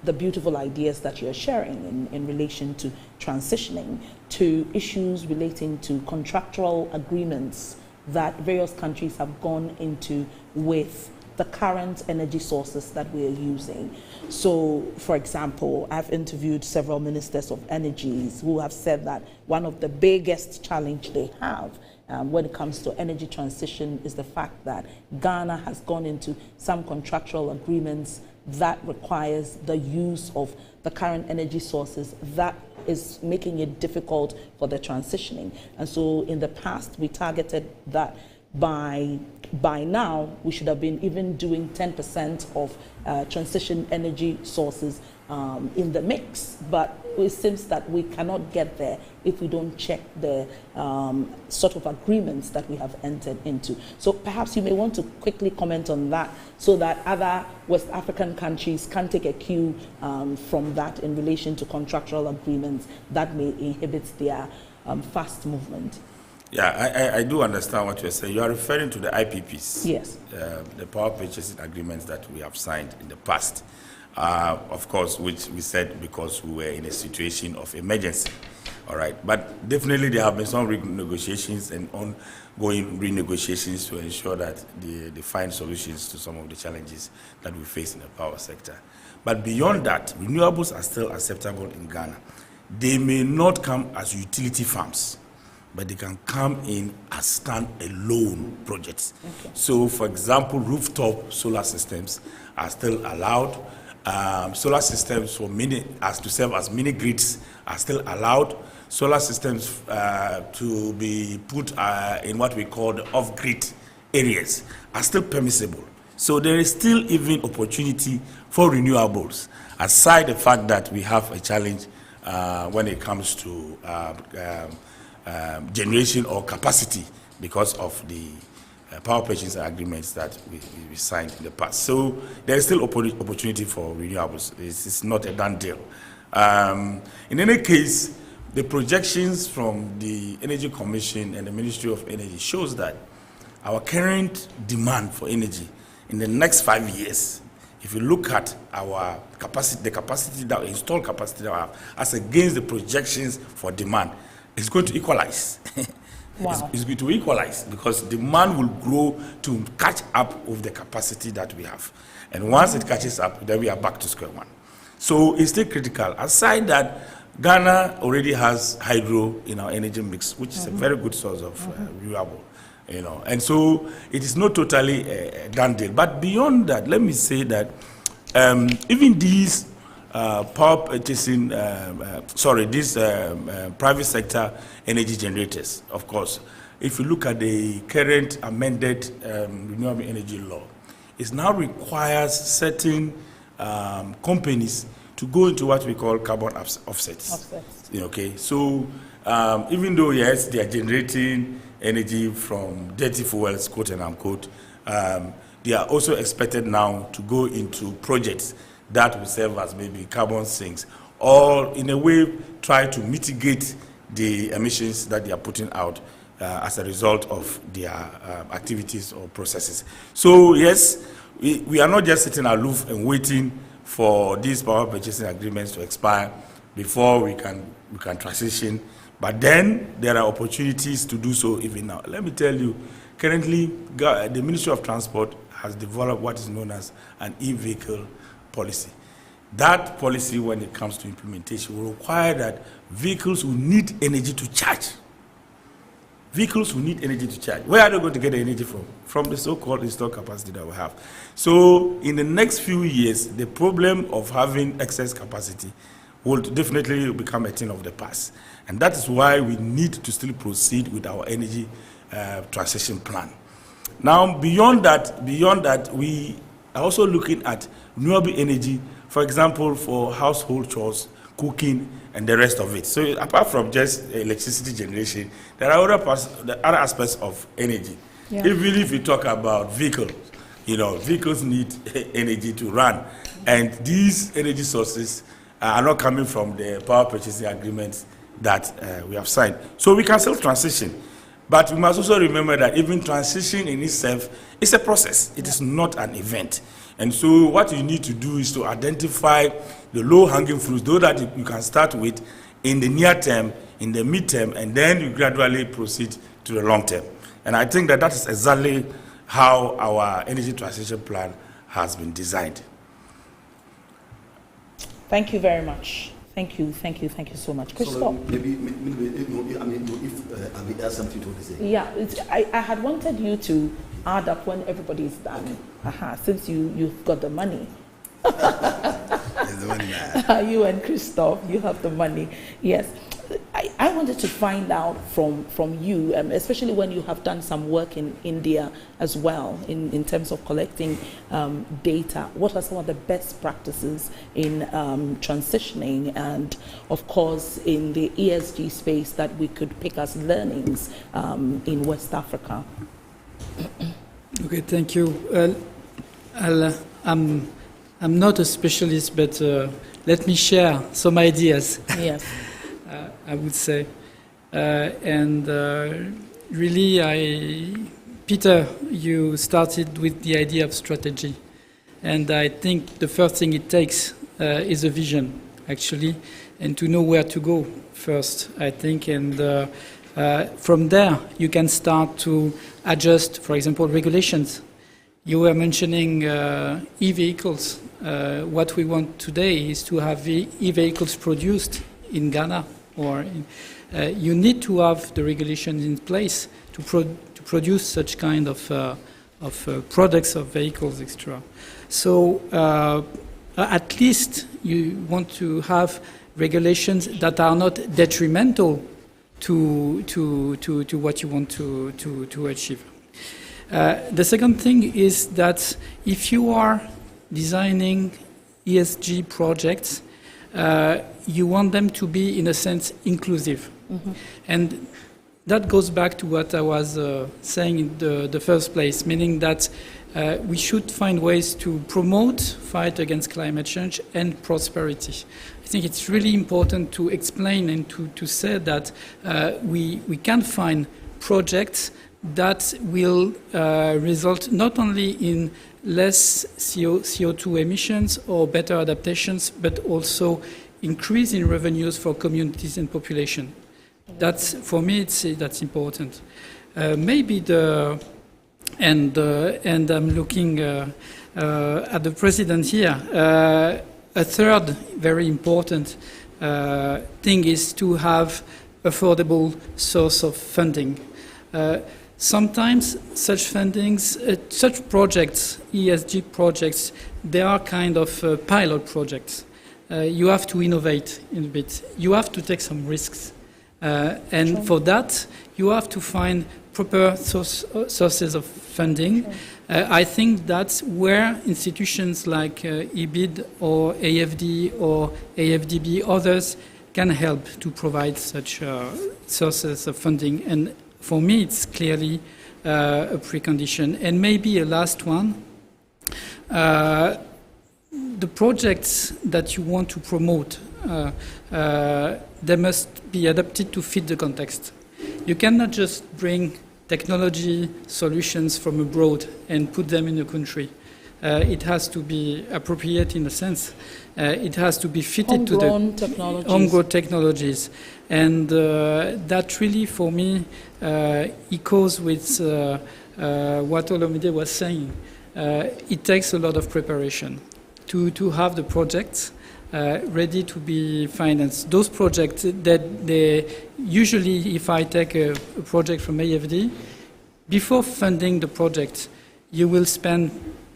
the beautiful ideas that you're sharing in relation to transitioning to issues relating to contractual agreements that various countries have gone into with the current energy sources that we are using. So, for example, I've interviewed several ministers of energies who have said that one of the biggest challenge they have when it comes to energy transition is the fact that Ghana has gone into some contractual agreements that requires the use of the current energy sources that is making it difficult for the transitioning. And so in the past, we targeted that by now, we should have been even doing 10% of transition energy sources in the mix. But it seems that we cannot get there if we don't check the sort of agreements that we have entered into. So perhaps you may want to quickly comment on that so that other West African countries can take a cue from that in relation to contractual agreements that may inhibit their fast movement. Yeah, I do understand what you're saying. You are referring to the IPPs. Yes. The power purchasing agreements that we have signed in the past. Of course, which we said because we were in a situation of emergency. All right. But definitely there have been some renegotiations and ongoing renegotiations to ensure that they find solutions to some of the challenges that we face in the power sector. But beyond that, renewables are still acceptable in Ghana. They may not come as utility farms, but they can come in as stand-alone projects. Okay. So, for example, rooftop solar systems are still allowed. Solar systems for to serve as mini grids are still allowed. Solar systems to be put in what we call the off-grid areas are still permissible. So there is still even opportunity for renewables, aside the fact that we have a challenge when it comes to generation or capacity because of the power purchase agreements that we signed in the past. So there is still opportunity for renewables. It's not a done deal. In any case, the projections from the Energy Commission and the Ministry of Energy shows that our current demand for energy in the next 5 years, if you look at our capacity, the installed capacity that we have, as against the projections for demand, it's going to equalize. Wow. It's going to equalize because demand will grow to catch up with the capacity that we have. And once it catches up, then we are back to square one. So it's still critical. Aside that, Ghana already has hydro in our energy mix, which is a very good source of renewable. And so it is not totally a done deal. But beyond that, let me say that even these power purchasing, these private sector energy generators, of course, if you look at the current amended renewable energy law, it now requires certain companies to go into what we call carbon offsets. Okay, so even though, yes, they are generating energy from dirty fuels, quote and unquote, they are also expected now to go into projects that will serve as maybe carbon sinks, or in a way try to mitigate the emissions that they are putting out as a result of their activities or processes. So yes, we are not just sitting aloof and waiting for these power purchasing agreements to expire before we can transition. But then there are opportunities to do so even now. Let me tell you, currently the Ministry of Transport has developed what is known as an e-vehicle policy. That policy, when it comes to implementation, will require that vehicles will need energy to charge. Vehicles will need energy to charge. Where are they going to get the energy from? From the so-called installed capacity that we have. So in the next few years, the problem of having excess capacity will definitely become a thing of the past. And that is why we need to still proceed with our energy transition plan. Now, beyond that, we are also looking at renewable energy, for example, for household chores, cooking, and the rest of it. So apart from just electricity generation, there are other aspects of energy. Yeah. Even if you talk about vehicles, vehicles need energy to run. And these energy sources are not coming from the power purchasing agreements that we have signed. So we can still transition. But we must also remember that even transition in itself is a process. It is not an event. And so what you need to do is to identify the low-hanging fruits, those that you can start with in the near term, in the mid-term, and then you gradually proceed to the long term. And I think that is exactly how our energy transition plan has been designed. Thank you very much. Thank you so much. Christoph. So maybe if I have something to say. Yeah, I had wanted you to add up when everybody is done. Since you've got the money. The money man. You and Christoph, you have the money. Yes. I wanted to find out from you, especially when you have done some work in India as well, in terms of collecting data. What are some of the best practices in transitioning, and of course in the ESG space that we could pick as learnings in West Africa? Okay, thank you. I'm not a specialist, but let me share some ideas. Yes. I would say. Really, Peter, you started with the idea of strategy. And I think the first thing it takes is a vision, actually, and to know where to go first, I think. And from there, you can start to adjust, for example, regulations. You were mentioning e-vehicles. What we want today is to have e-vehicles produced in Ghana. Or you need to have the regulations in place to produce such kind of products of vehicles, etc. So at least you want to have regulations that are not detrimental to what you want to achieve. The second thing is that if you are designing ESG projects, you want them to be, in a sense, inclusive. Mm-hmm. And that goes back to what I was saying in the first place, meaning that we should find ways to promote fight against climate change and prosperity. I think it's really important to explain and to say that we can find projects that will result not only in less CO2 emissions or better adaptations, but also increase in revenues for communities and population. That's, for me, that's important. Maybe and I'm looking at the president here. A third very important thing is to have affordable source of funding. Sometimes such fundings, such projects, ESG projects, they are kind of pilot projects. You have to innovate in a bit. You have to take some risks. And for that, you have to find proper sources of funding. I think that's where institutions like EBID or AFD or AFDB, others, can help to provide such sources of funding. And for me, it's clearly a precondition. And maybe a last one. The projects that you want to promote, they must be adapted to fit the context. You cannot just bring technology solutions from abroad and put them in a country. it has to be appropriate in a sense. It has to be fitted to the homegrown technologies. And that really, for me, echoes with what Olomide was saying. It takes a lot of preparation to have the projects ready to be financed. Those projects that they usually, if I take a project from AFD, before funding the project, you will spend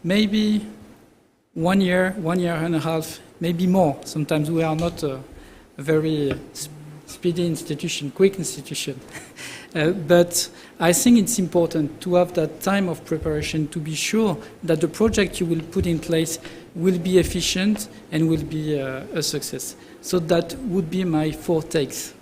maybe 1 year, 1 year and a half, maybe more. Sometimes we are not a very speedy institution, quick institution. But I think it's important to have that time of preparation to be sure that the project you will put in place will be efficient and will be a success. So that would be my 4 takes.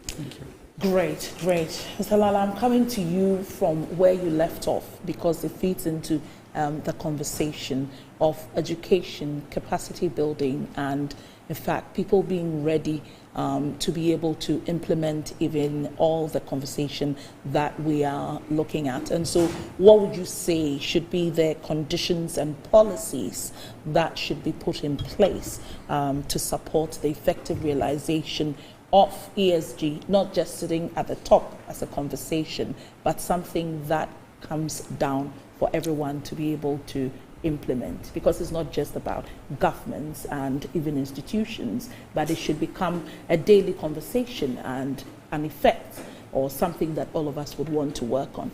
Thank you. Great, great. Mr. Lala, I'm coming to you from where you left off because it feeds into the conversation of education, capacity building, and in fact, people being ready to be able to implement even all the conversation that we are looking at. And so what would you say should be the conditions and policies that should be put in place to support the effective realization of ESG, not just sitting at the top as a conversation, but something that comes down for everyone to be able to implement, because it's not just about governments and even institutions, but it should become a daily conversation and an effect or something that all of us would want to work on.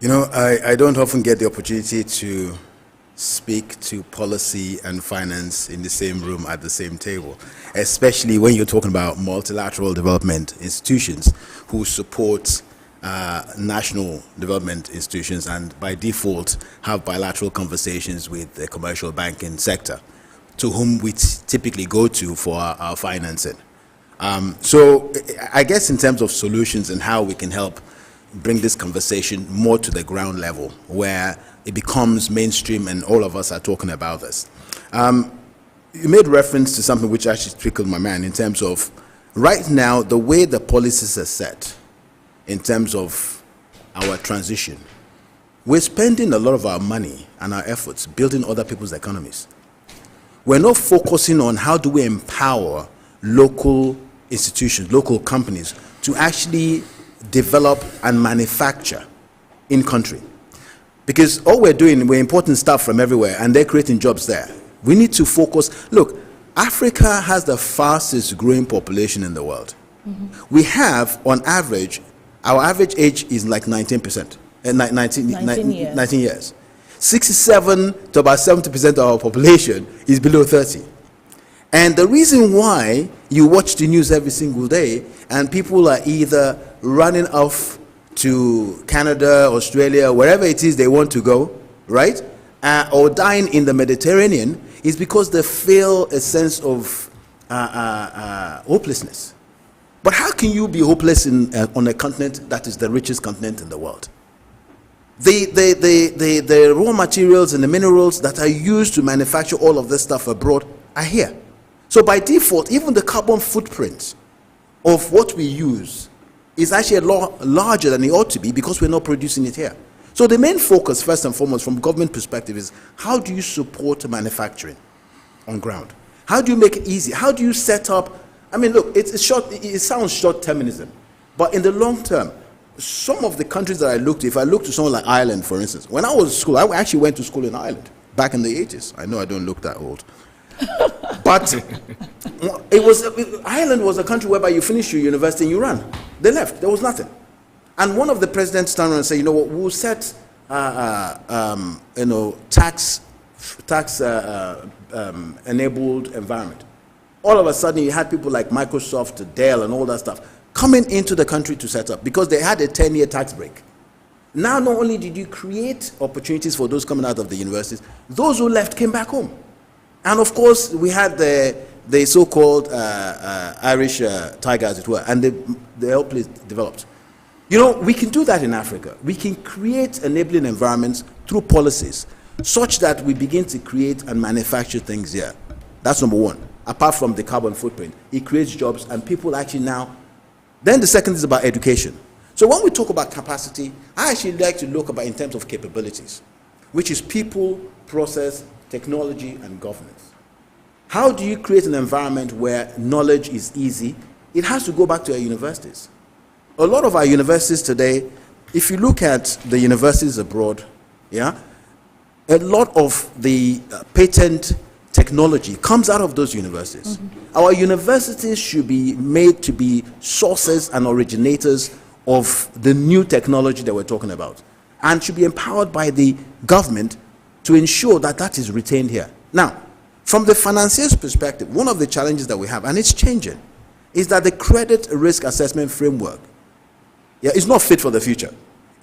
You know, I don't often get the opportunity to speak to policy and finance in the same room at the same table, especially when you're talking about multilateral development institutions who support national development institutions and by default have bilateral conversations with the commercial banking sector, to whom we typically go to for our financing. So I guess in terms of solutions and how we can help bring this conversation more to the ground level where it becomes mainstream and all of us are talking about this. You made reference to something which actually trickled my mind in terms of right now the way the policies are set in terms of our transition. We're spending a lot of our money and our efforts building other people's economies. We're not focusing on how do we empower local institutions, local companies to actually develop and manufacture in country. Because all we're doing, we're importing stuff from everywhere and they're creating jobs there. We need to focus. Look, Africa has the fastest growing population in the world. We have, on average, our average age is like 19%, 19 years. 67 to about 70% of our population is below 30. And the reason why you watch the news every single day and people are either running off to Canada, Australia, wherever it is they want to go, right? Or dying in the Mediterranean is because they feel a sense of hopelessness. But how can you be hopeless on a continent that is the richest continent in the world? The raw materials and the minerals that are used to manufacture all of this stuff abroad are here. So by default, even the carbon footprint of what we use is actually a lot larger than it ought to be because we're not producing it here. So the main focus, first and foremost, from government perspective is how do you support manufacturing on ground? How do you make it easy? How do you set up? I mean, look, it sounds short-termism, but in the long term, some of the countries that I looked to, if I look to someone like Ireland, for instance, when I was in school, I actually went to school in Ireland back in the 80s. I know I don't look that old. But Ireland was a country whereby you finish your university and you run. They left. There was nothing. And one of the presidents turned around and said, you know what, we'll set tax enabled environment. All of a sudden you had people like Microsoft, Dell and all that stuff coming into the country to set up because they had a 10-year tax break. Now not only did you create opportunities for those coming out of the universities, those who left came back home. And of course we had the so-called Irish tiger, as it were, and the whole place developed. You know, we can do that in Africa. We can create enabling environments through policies such that we begin to create and manufacture things here. That's number one. Apart from the carbon footprint, it creates jobs and people actually now. Then the second is about education. So when we talk about capacity, I actually like to look about in terms of capabilities. which is people, process, technology, and governance. How do you create an environment where knowledge is easy? It has to go back to our universities. A lot of our universities today, if you look at the universities abroad, yeah, a lot of the patent technology comes out of those universities. Our universities should be made to be sources and originators of the new technology that we're talking about, and should be empowered by the government to ensure that that is retained here. Now, from the financier's perspective, one of the challenges that we have, and it's changing, is that the credit risk assessment framework is not fit for the future.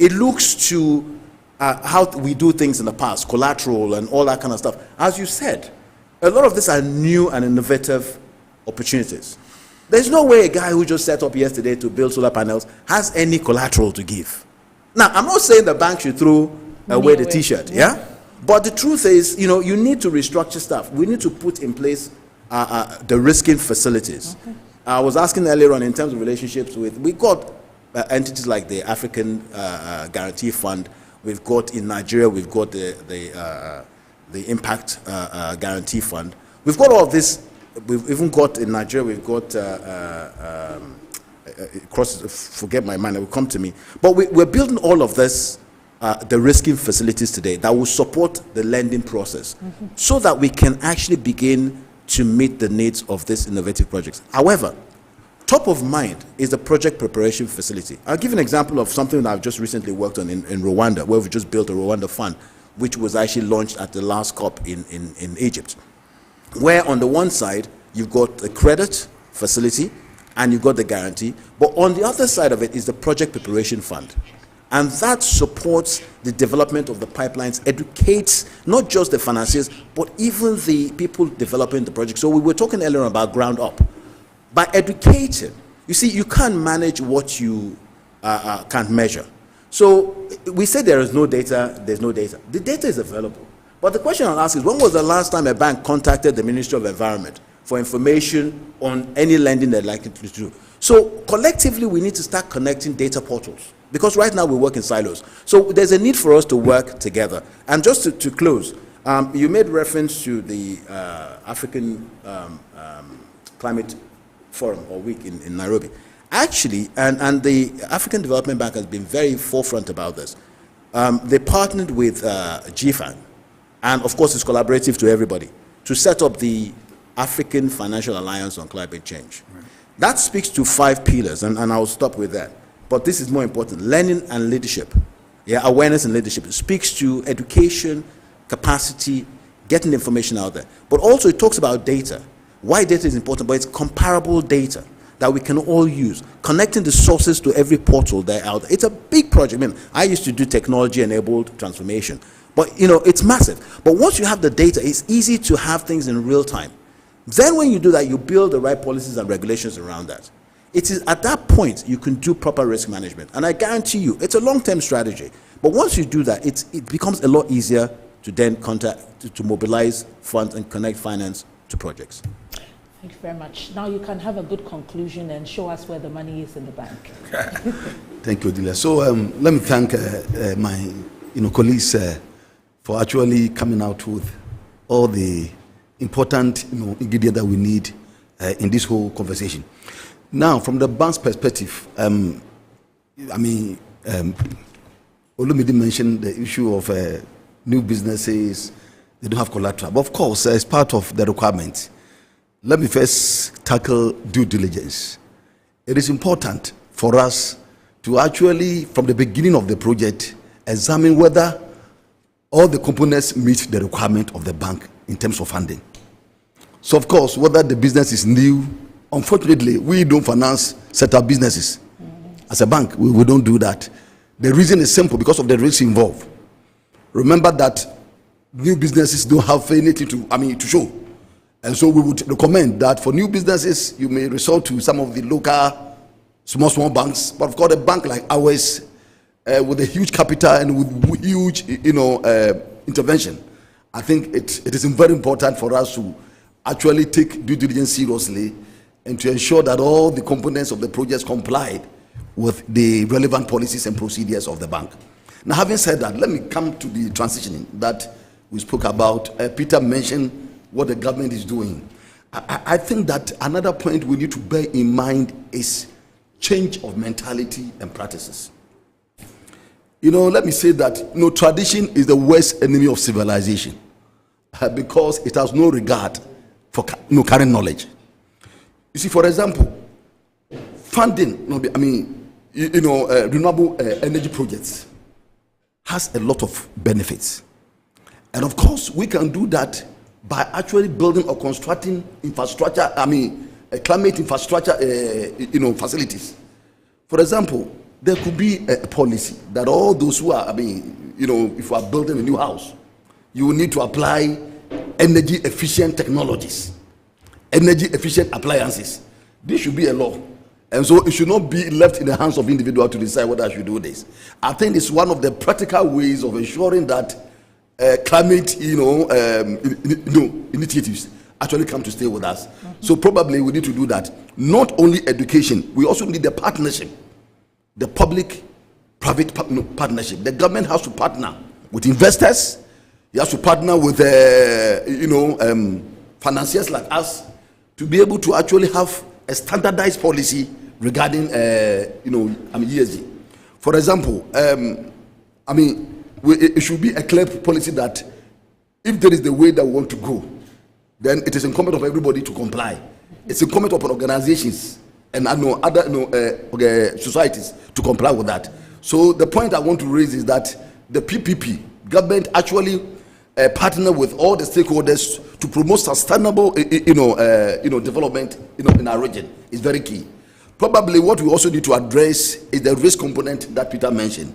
It looks to how we do things in the past, collateral and all that kind of stuff. As you said, a lot of these are new and innovative opportunities. There's no way a guy who just set up yesterday to build solar panels has any collateral to give. Now, I'm not saying the bank should throw away the t-shirt, yeah? But the truth is, you know, you need to restructure stuff. We need to put in place the risking facilities. I was asking earlier on in terms of relationships with, we've got entities like the African Guarantee Fund. We've got in Nigeria, we've got the Impact Guarantee Fund. We've got all of this. We've even got in Nigeria, we've got, forget my mind, it will come to me. But we're building all of this, the risking facilities today that will support the lending process so that we can actually begin to meet the needs of these innovative projects. However, top of mind is the project preparation facility. I'll give an example of something that I've just recently worked on in Rwanda, where we've just built a Rwanda fund, which was actually launched at the last COP in Egypt, where on the one side, you've got the credit facility and you've got the guarantee, but on the other side of it is the project preparation fund. And that supports the development of the pipelines, educates not just the financiers, but even the people developing the project. So we were talking earlier about ground up. By educating, you see, you can't manage what you can't measure. So we say there is no data, there's no data. The data is available. But the question I'll ask is, when was the last time a bank contacted the Ministry of Environment for information on any lending they're likely to do? So collectively, we need to start connecting data portals, because right now we work in silos. So there's a need for us to work together. And just to close, you made reference to the African Climate Forum or Week in Nairobi. Actually, and the African Development Bank has been very forefront about this. They partnered with GFAN, and of course it's collaborative to everybody, to set up the African Financial Alliance on Climate Change. Right. That speaks to 5 pillars, and I'll stop with that. But this is more important: learning and leadership. Yeah, awareness and leadership. It speaks to education, capacity, getting information out there. But also it talks about data. Why data is important, but it's comparable data that we can all use, connecting the sources to every portal there out there. It's a big project. I mean, I used to do technology-enabled transformation, but you know, it's massive. But once you have the data, it's easy to have things in real time. Then when you do that, you build the right policies and regulations around that. It is at that point you can do proper risk management. And I guarantee you, it's a long-term strategy. But once you do that, it becomes a lot easier to then to mobilize funds and connect finance to projects. Thank you very much. Now you can have a good conclusion and show us where the money is in the bank. Thank you, Delia. So let me thank my colleagues for actually coming out with all the important ingredients that we need in this whole conversation. Now, from the bank's perspective, Olumide mentioned the issue of new businesses. They don't have collateral. But of course, as part of the requirement, let me first tackle due diligence. It is important for us to actually, from the beginning of the project, examine whether all the components meet the requirement of the bank in terms of funding. So, of course, whether the business is new, unfortunately, we don't finance set-up businesses. As a bank, we don't do that. The reason is simple, because of the risks involved. Remember that new businesses don't have anything to show. And so we would recommend that for new businesses, you may resort to some of the local small banks. But of course, a bank like ours, with a huge capital and with huge, intervention, I think it is very important for us to actually take due diligence seriously and to ensure that all the components of the projects comply with the relevant policies and procedures of the bank. Now, having said that, let me come to the transitioning that we spoke about. Peter mentioned what the government is doing. I think that another point we need to bear in mind is change of mentality and practices. Let me say that tradition is the worst enemy of civilization because it has no regard for current knowledge. You see, for example, funding, renewable energy projects has a lot of benefits. And of course, we can do that by actually building or constructing infrastructure, climate infrastructure, facilities. For example, there could be a policy that all those who are, if you are building a new house, you will need to apply energy efficient technologies, energy efficient appliances. This should be a law. And so it should not be left in the hands of individuals to decide whether I should do this. I think it's one of the practical ways of ensuring that climate, initiatives actually come to stay with us. So probably we need to do that. Not only education, we also need the partnership, the public-private partnership. The government has to partner with investors. He has to partner with, financiers like us to be able to actually have a standardized policy regarding, ESG. For example, it should be a clear policy that if there is the way that we want to go, then it is incumbent of everybody to comply. It's incumbent upon organizations and other societies to comply with that. So the point I want to raise is that the PPP government actually partner with all the stakeholders to promote sustainable, development, in our region is very key. Probably what we also need to address is the risk component that Peter mentioned.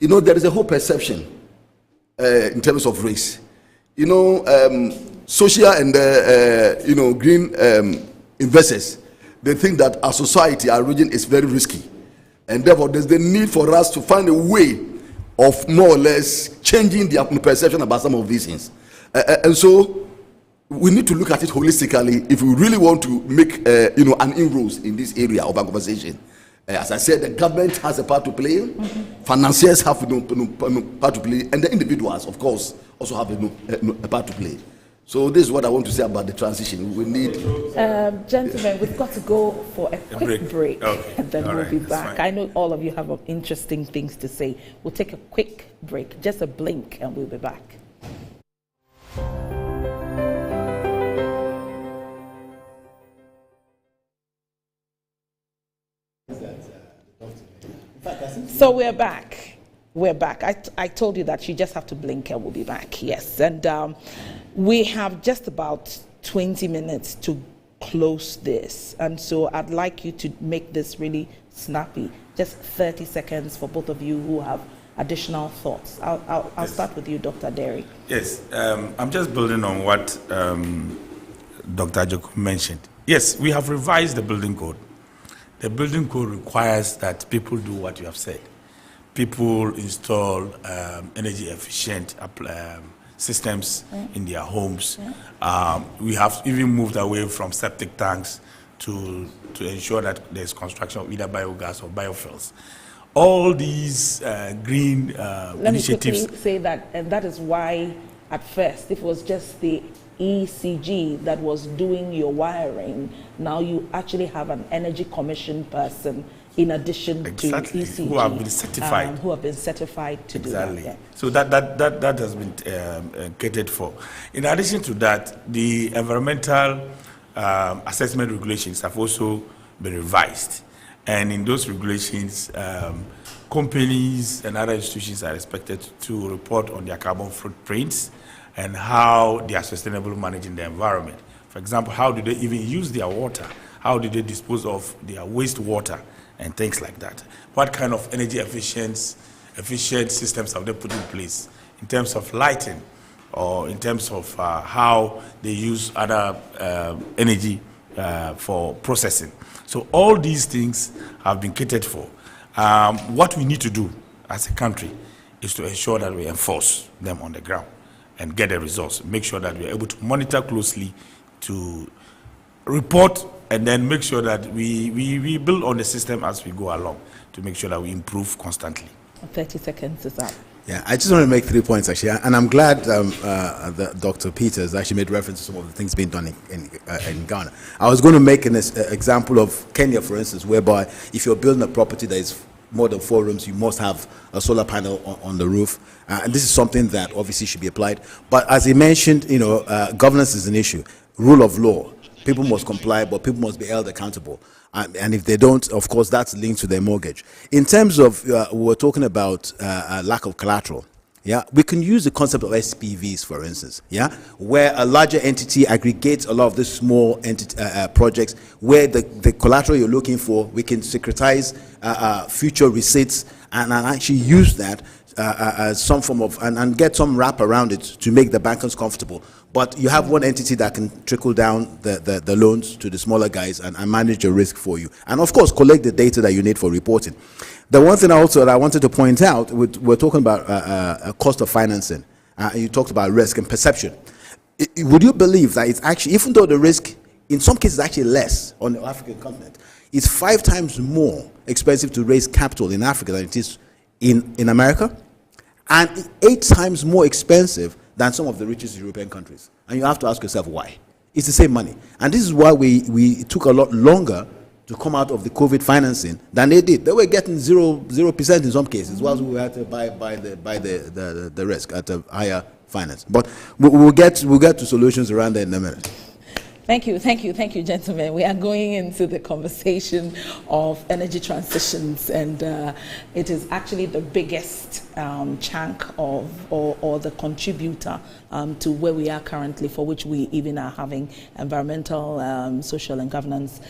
There is a whole perception in terms of race. Social and green investors, they think that our society, our region is very risky, and therefore there's the need for us to find a way of more or less changing their perception about some of these things. And so we need to look at it holistically if we really want to make an inroads in this area of our conversation. As I said, the government has a part to play, financiers have a part to play, and the individuals, of course, also have a part to play. So this is what I want to say about the transition. We need... Gentlemen, we've got to go for a quick break okay. and then we'll be back. Fine. I know all of you have interesting things to say. We'll take a quick break, just a blink, and we'll be back. So we're back. I told you that you just have to blink and we'll be back. Yes. And we have just about 20 minutes to close this. And so I'd like you to make this really snappy. Just 30 seconds for both of you who have additional thoughts. I'll Yes. start with you, Dr. Derry. Yes, I'm just building on what Dr. Jacob mentioned. Yes, we have revised the building code. The building code requires that people do what you have said. People install energy efficient systems in their homes. We have even moved away from septic tanks to ensure that there's construction of either biogas or biofuels. All these green Let me initiatives. quickly say that, and that is why at first it was just the ECG that was doing your wiring. Now you actually have an energy commission person in addition Exactly, to ECG who have been certified. who have been certified to Exactly. do that. So that has been catered for. In addition to that, the environmental assessment regulations have also been revised. And in those regulations, companies and other institutions are expected to report on their carbon footprints and how they are sustainably managing the environment. For example, how do they even use their water? How do they dispose of their wastewater and things like that? What kind of energy efficient systems have they put in place in terms of lighting or in terms of how they use other energy for processing? So all these things have been catered for. What we need to do as a country is to ensure that we enforce them on the ground and get the results. Make sure that we are able to monitor closely, to report, and then make sure that we build on the system as we go along to make sure that we improve constantly. 30 seconds is up. Yeah, I just want to make 3 points actually, and I'm glad that Dr. Peters actually made reference to some of the things being done in Ghana. I was going to make an example of Kenya, for instance, whereby if you're building a property that is more than 4 rooms, you must have a solar panel on the roof, and this is something that obviously should be applied. But as he mentioned, governance is an issue. Rule of law. People must comply, but people must be held accountable. And if they don't, of course, that's linked to their mortgage. In terms of, we're talking about lack of collateral. Yeah, we can use the concept of SPVs, for instance. Yeah, where a larger entity aggregates a lot of the small projects, where the collateral you're looking for, we can securitize future receipts and actually use that as some form of and get some wrap around it to make the bankers comfortable. But you have one entity that can trickle down the loans to the smaller guys and manage the risk for you. And of course, collect the data that you need for reporting. The one thing also that I wanted to point out, we're talking about a cost of financing. You talked about risk and perception. Would you believe that it's actually, even though the risk in some cases is actually less on the African continent, it's 5 times more expensive to raise capital in Africa than it is in America, and 8 times more expensive than some of the richest European countries. And you have to ask yourself why. It's the same money. And this is why we took a lot longer to come out of the COVID financing than they did. They were getting 0% in some cases, whilst we had to buy the risk at a higher finance. But we'll get to solutions around there in a minute. Thank you, gentlemen. We are going into the conversation of energy transitions, and it is actually the biggest chunk of or the contributor to where we are currently, for which we even are having environmental, social, and governance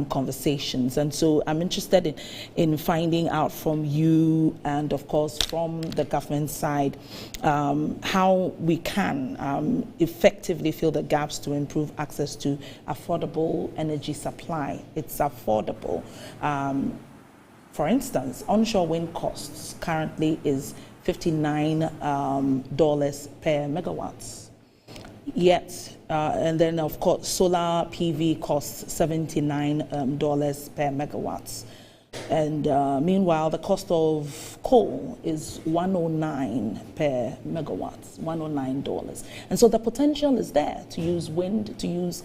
conversations. And so I'm interested in finding out from you and, of course, from the government side how we can effectively fill the gaps to improve access to affordable energy supply. It's affordable. For instance, onshore wind costs currently is $59 per megawatts. Yet, and then of course, solar PV costs $79 per megawatts. And meanwhile, the cost of coal is $109 per megawatts, $109. And so the potential is there to use wind, to use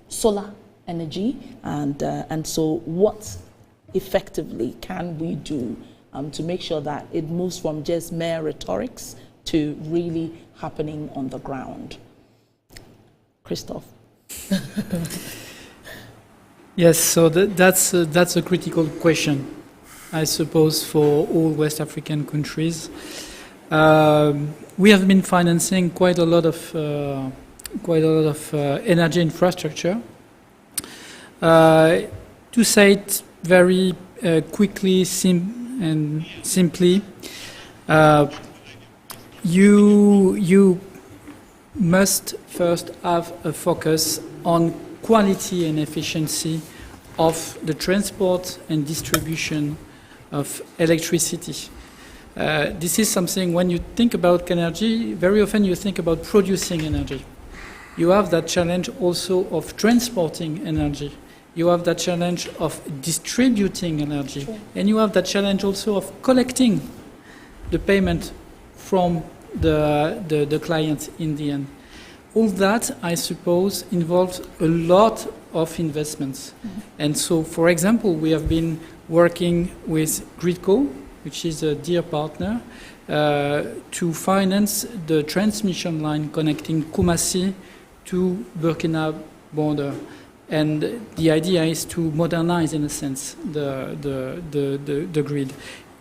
solar energy, and so what effectively can we do to make sure that it moves from just mere rhetorics to really happening on the ground? Christophe. Yes, so that's a critical question, I suppose, for all West African countries. We have been financing quite a lot of energy infrastructure. To say it very quickly and simply, you must first have a focus on quality and efficiency of the transport and distribution of electricity. This is something, when you think about energy, very often you think about producing energy. You have that challenge also of transporting energy. You have that challenge of distributing energy. Sure. And you have that challenge also of collecting the payment from the client in the end. All that, I suppose, involves a lot of investments. Mm-hmm. And so, for example, we have been working with Gridco, which is a dear partner, to finance the transmission line connecting Kumasi to Burkina border. And the idea is to modernize, in a sense, the grid.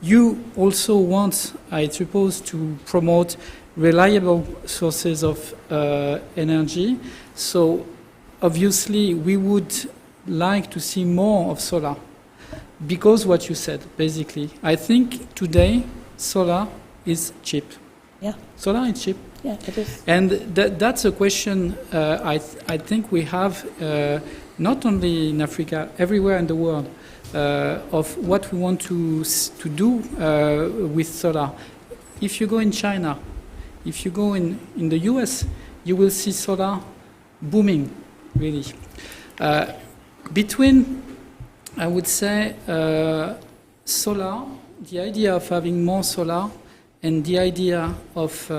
You also want, I suppose, to promote reliable sources of energy. So obviously we would like to see more of solar, because what you said, basically. I think today solar is cheap. Yeah. Solar is cheap. Yeah, it is. And that's a question I think we have not only in Africa, everywhere in the world, of what we want to do with solar. If you go in China, if you go in the US, you will see solar booming, really. Between, I would say, solar, the idea of having more solar, and the idea of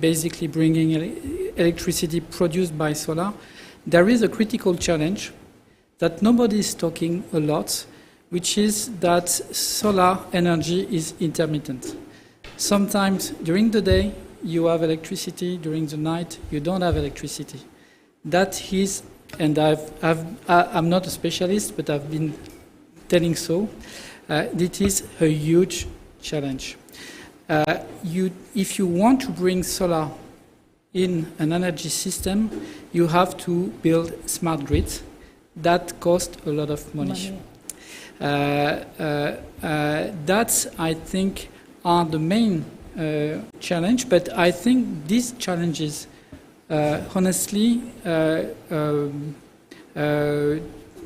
basically bringing electricity produced by solar, there is a critical challenge that nobody is talking a lot, which is that solar energy is intermittent. Sometimes during the day you have electricity, during the night you don't have electricity. That is, and I'm not a specialist, but I've been telling so, it is a huge challenge. If you want to bring solar in an energy system, you have to build smart grids. That costs a lot of money. That's, I think, are the main challenge, but I think these challenges, honestly,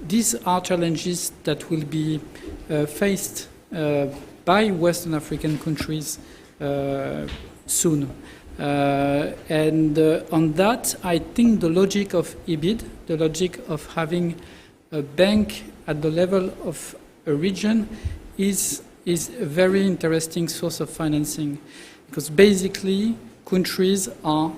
these are challenges that will be faced by Western African countries soon. On that, I think the logic of EBID, the logic of having a bank at the level of a region is a very interesting source of financing, because basically countries are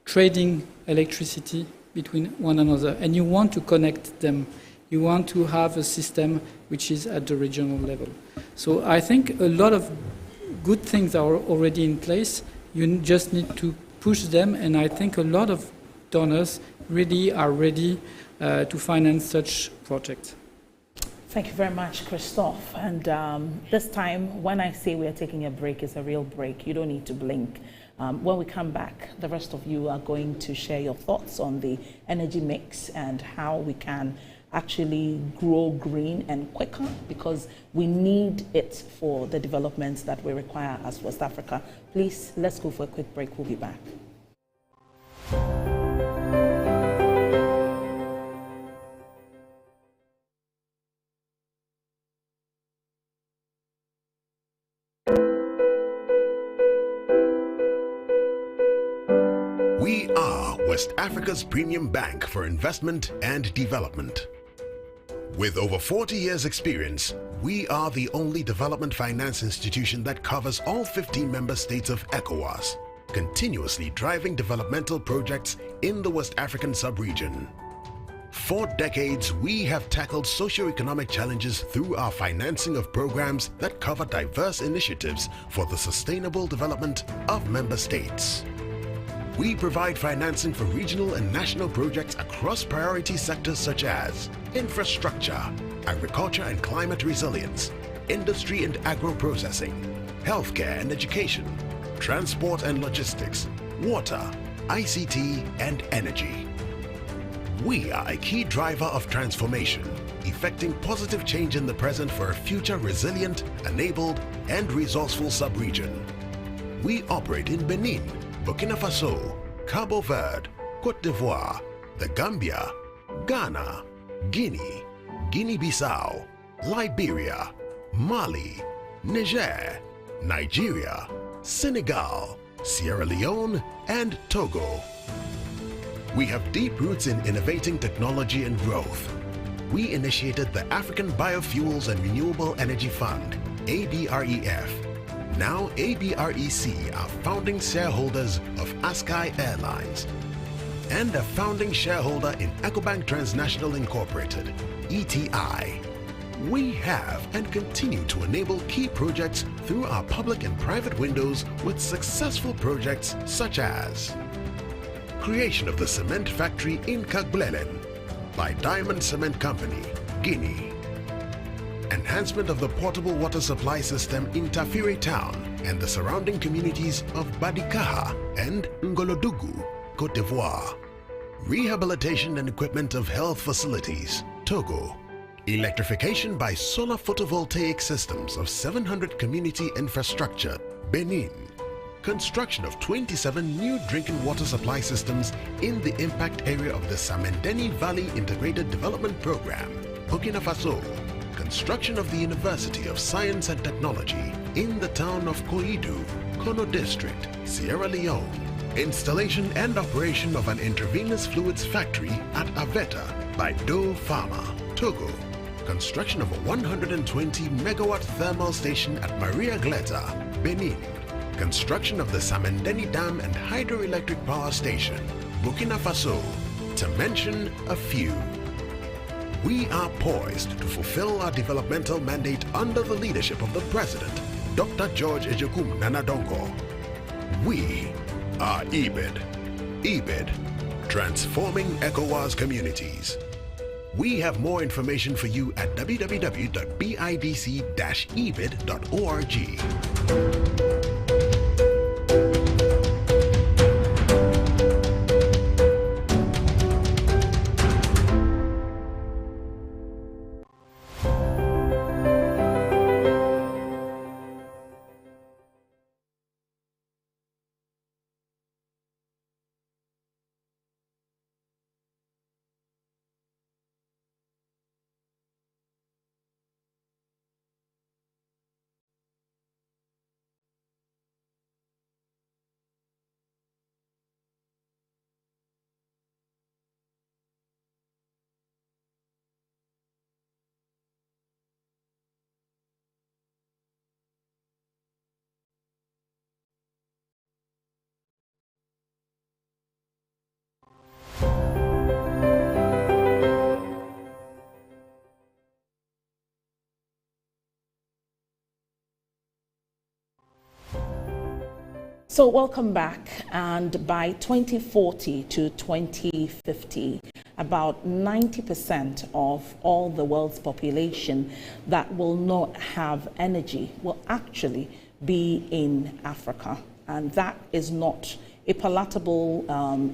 trading electricity between one another, and you want to connect them. You want to have a system which is at the regional level. So I think a lot of good things are already in place. You just need to push them, and I think a lot of donors really are ready to finance such projects. Thank you very much, Christophe. And this time, when I say we are taking a break, it's a real break. You don't need to blink. When we come back, the rest of you are going to share your thoughts on the energy mix and how we can actually grow green and quicker, because we need it for the developments that we require as West Africa. Please, let's go for a quick break. We'll be back. We are West Africa's premium bank for investment and development. With over 40 years' experience, we are the only development finance institution that covers all 15 member states of ECOWAS, continuously driving developmental projects in the West African sub-region. For decades, we have tackled socio-economic challenges through our financing of programs that cover diverse initiatives for the sustainable development of member states. We provide financing for regional and national projects across priority sectors such as infrastructure, agriculture and climate resilience, industry and agro-processing, healthcare and education, transport and logistics, water, ICT and energy. We are a key driver of transformation, effecting positive change in the present for a future resilient, enabled and resourceful sub-region. We operate in Benin, Burkina Faso, Cabo Verde, Côte d'Ivoire, the Gambia, Ghana, Guinea, Guinea-Bissau, Liberia, Mali, Niger, Nigeria, Senegal, Sierra Leone, and Togo. We have deep roots in innovating technology and growth. We initiated the African Biofuels and Renewable Energy Fund, ABREF. Now ABREC are founding shareholders of Askai Airlines and a founding shareholder in EcoBank Transnational Incorporated, ETI. We have and continue to enable key projects through our public and private windows with successful projects such as creation of the cement factory in Kagbelen by Diamond Cement Company, Guinea. Enhancement of the portable water supply system in Tafire town and the surrounding communities of Badikaha and Ngolodugu, Côte d'Ivoire. Rehabilitation and equipment of health facilities, Togo. Electrification by solar photovoltaic systems of 700 community infrastructure, Benin. Construction of 27 new drinking water supply systems in the impact area of the Samendeni Valley Integrated Development Program, Burkina Faso. Construction of the University of Science and Technology in the town of Koidu, Kono District, Sierra Leone. Installation and operation of an intravenous fluids factory at Aveta by Do Pharma, Togo. construction of a 120 megawatt thermal station at Maria Gleta, Benin, construction of the Samendeni Dam and hydroelectric power station, Burkina Faso, to mention a few. We are poised to fulfill our developmental mandate under the leadership of the President, Dr. George Ejekum Nanadongo. We are EBID. EBID, transforming ECOWAS communities. We have more information for you at www.bidc-ebid.org. So welcome back, and by 2040 to 2050, about 90% of all the world's population that will not have energy will actually be in Africa. And that is not a palatable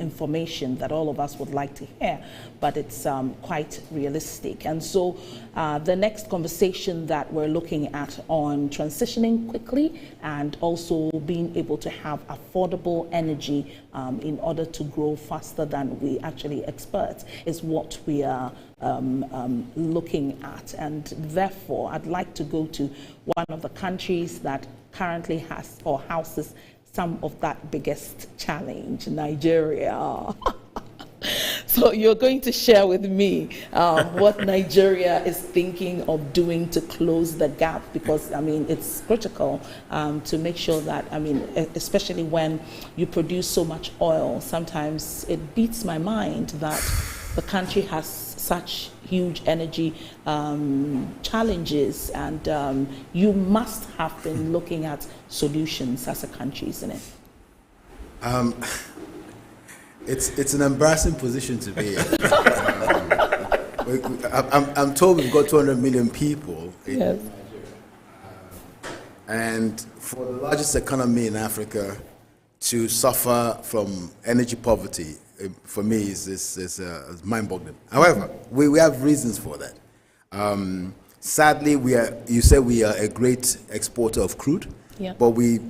information that all of us would like to hear, but it's quite realistic. And so the next conversation that we're looking at on transitioning quickly and also being able to have affordable energy in order to grow faster than we actually expect is what we are looking at. And therefore, I'd like to go to one of the countries that currently has or houses some of that biggest challenge, Nigeria. So you're going to share with me what Nigeria is thinking of doing to close the gap, because I mean it's critical to make sure that, I mean, especially when you produce so much oil, sometimes it beats my mind that the country has such huge energy challenges, and you must have been looking at solutions as a country, isn't it? It's an embarrassing position to be in. I'm told we've got 200 million people in Nigeria. And for the largest economy in Africa to suffer from energy poverty, for me, is mind-boggling. However, we have reasons for that. Sadly, you say we are a great exporter of crude. Yeah. But we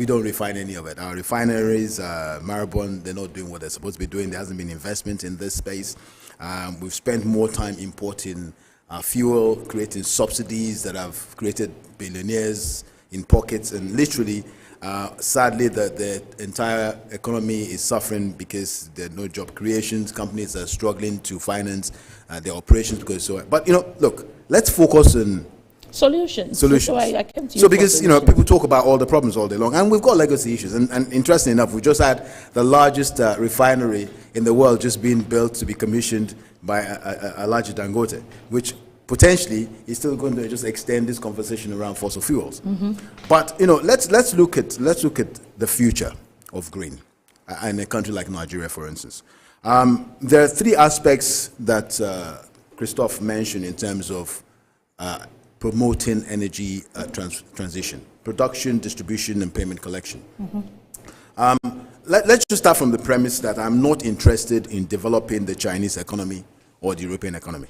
don't refine any of it. Our refineries, Maribon, they're not doing what they're supposed to be doing. There hasn't been investment in this space. We've spent more time importing fuel, creating subsidies that have created billionaires in pockets, and literally, sadly, the entire economy is suffering because there are no job creations. Companies are struggling to finance their operations because so. But look, let's focus on solutions. So I came to you because people talk about all the problems all day long, and we've got legacy issues. And interestingly enough, we just had the largest refinery in the world just being built to be commissioned by a larger Dangote, which potentially is still going to just extend this conversation around fossil fuels. Mm-hmm. But let's look at the future of green in a country like Nigeria, for instance. There are three aspects that Christophe mentioned in terms of promoting energy transition: production, distribution, and payment collection. Mm-hmm. Let's just start from the premise that I'm not interested in developing the Chinese economy or the European economy.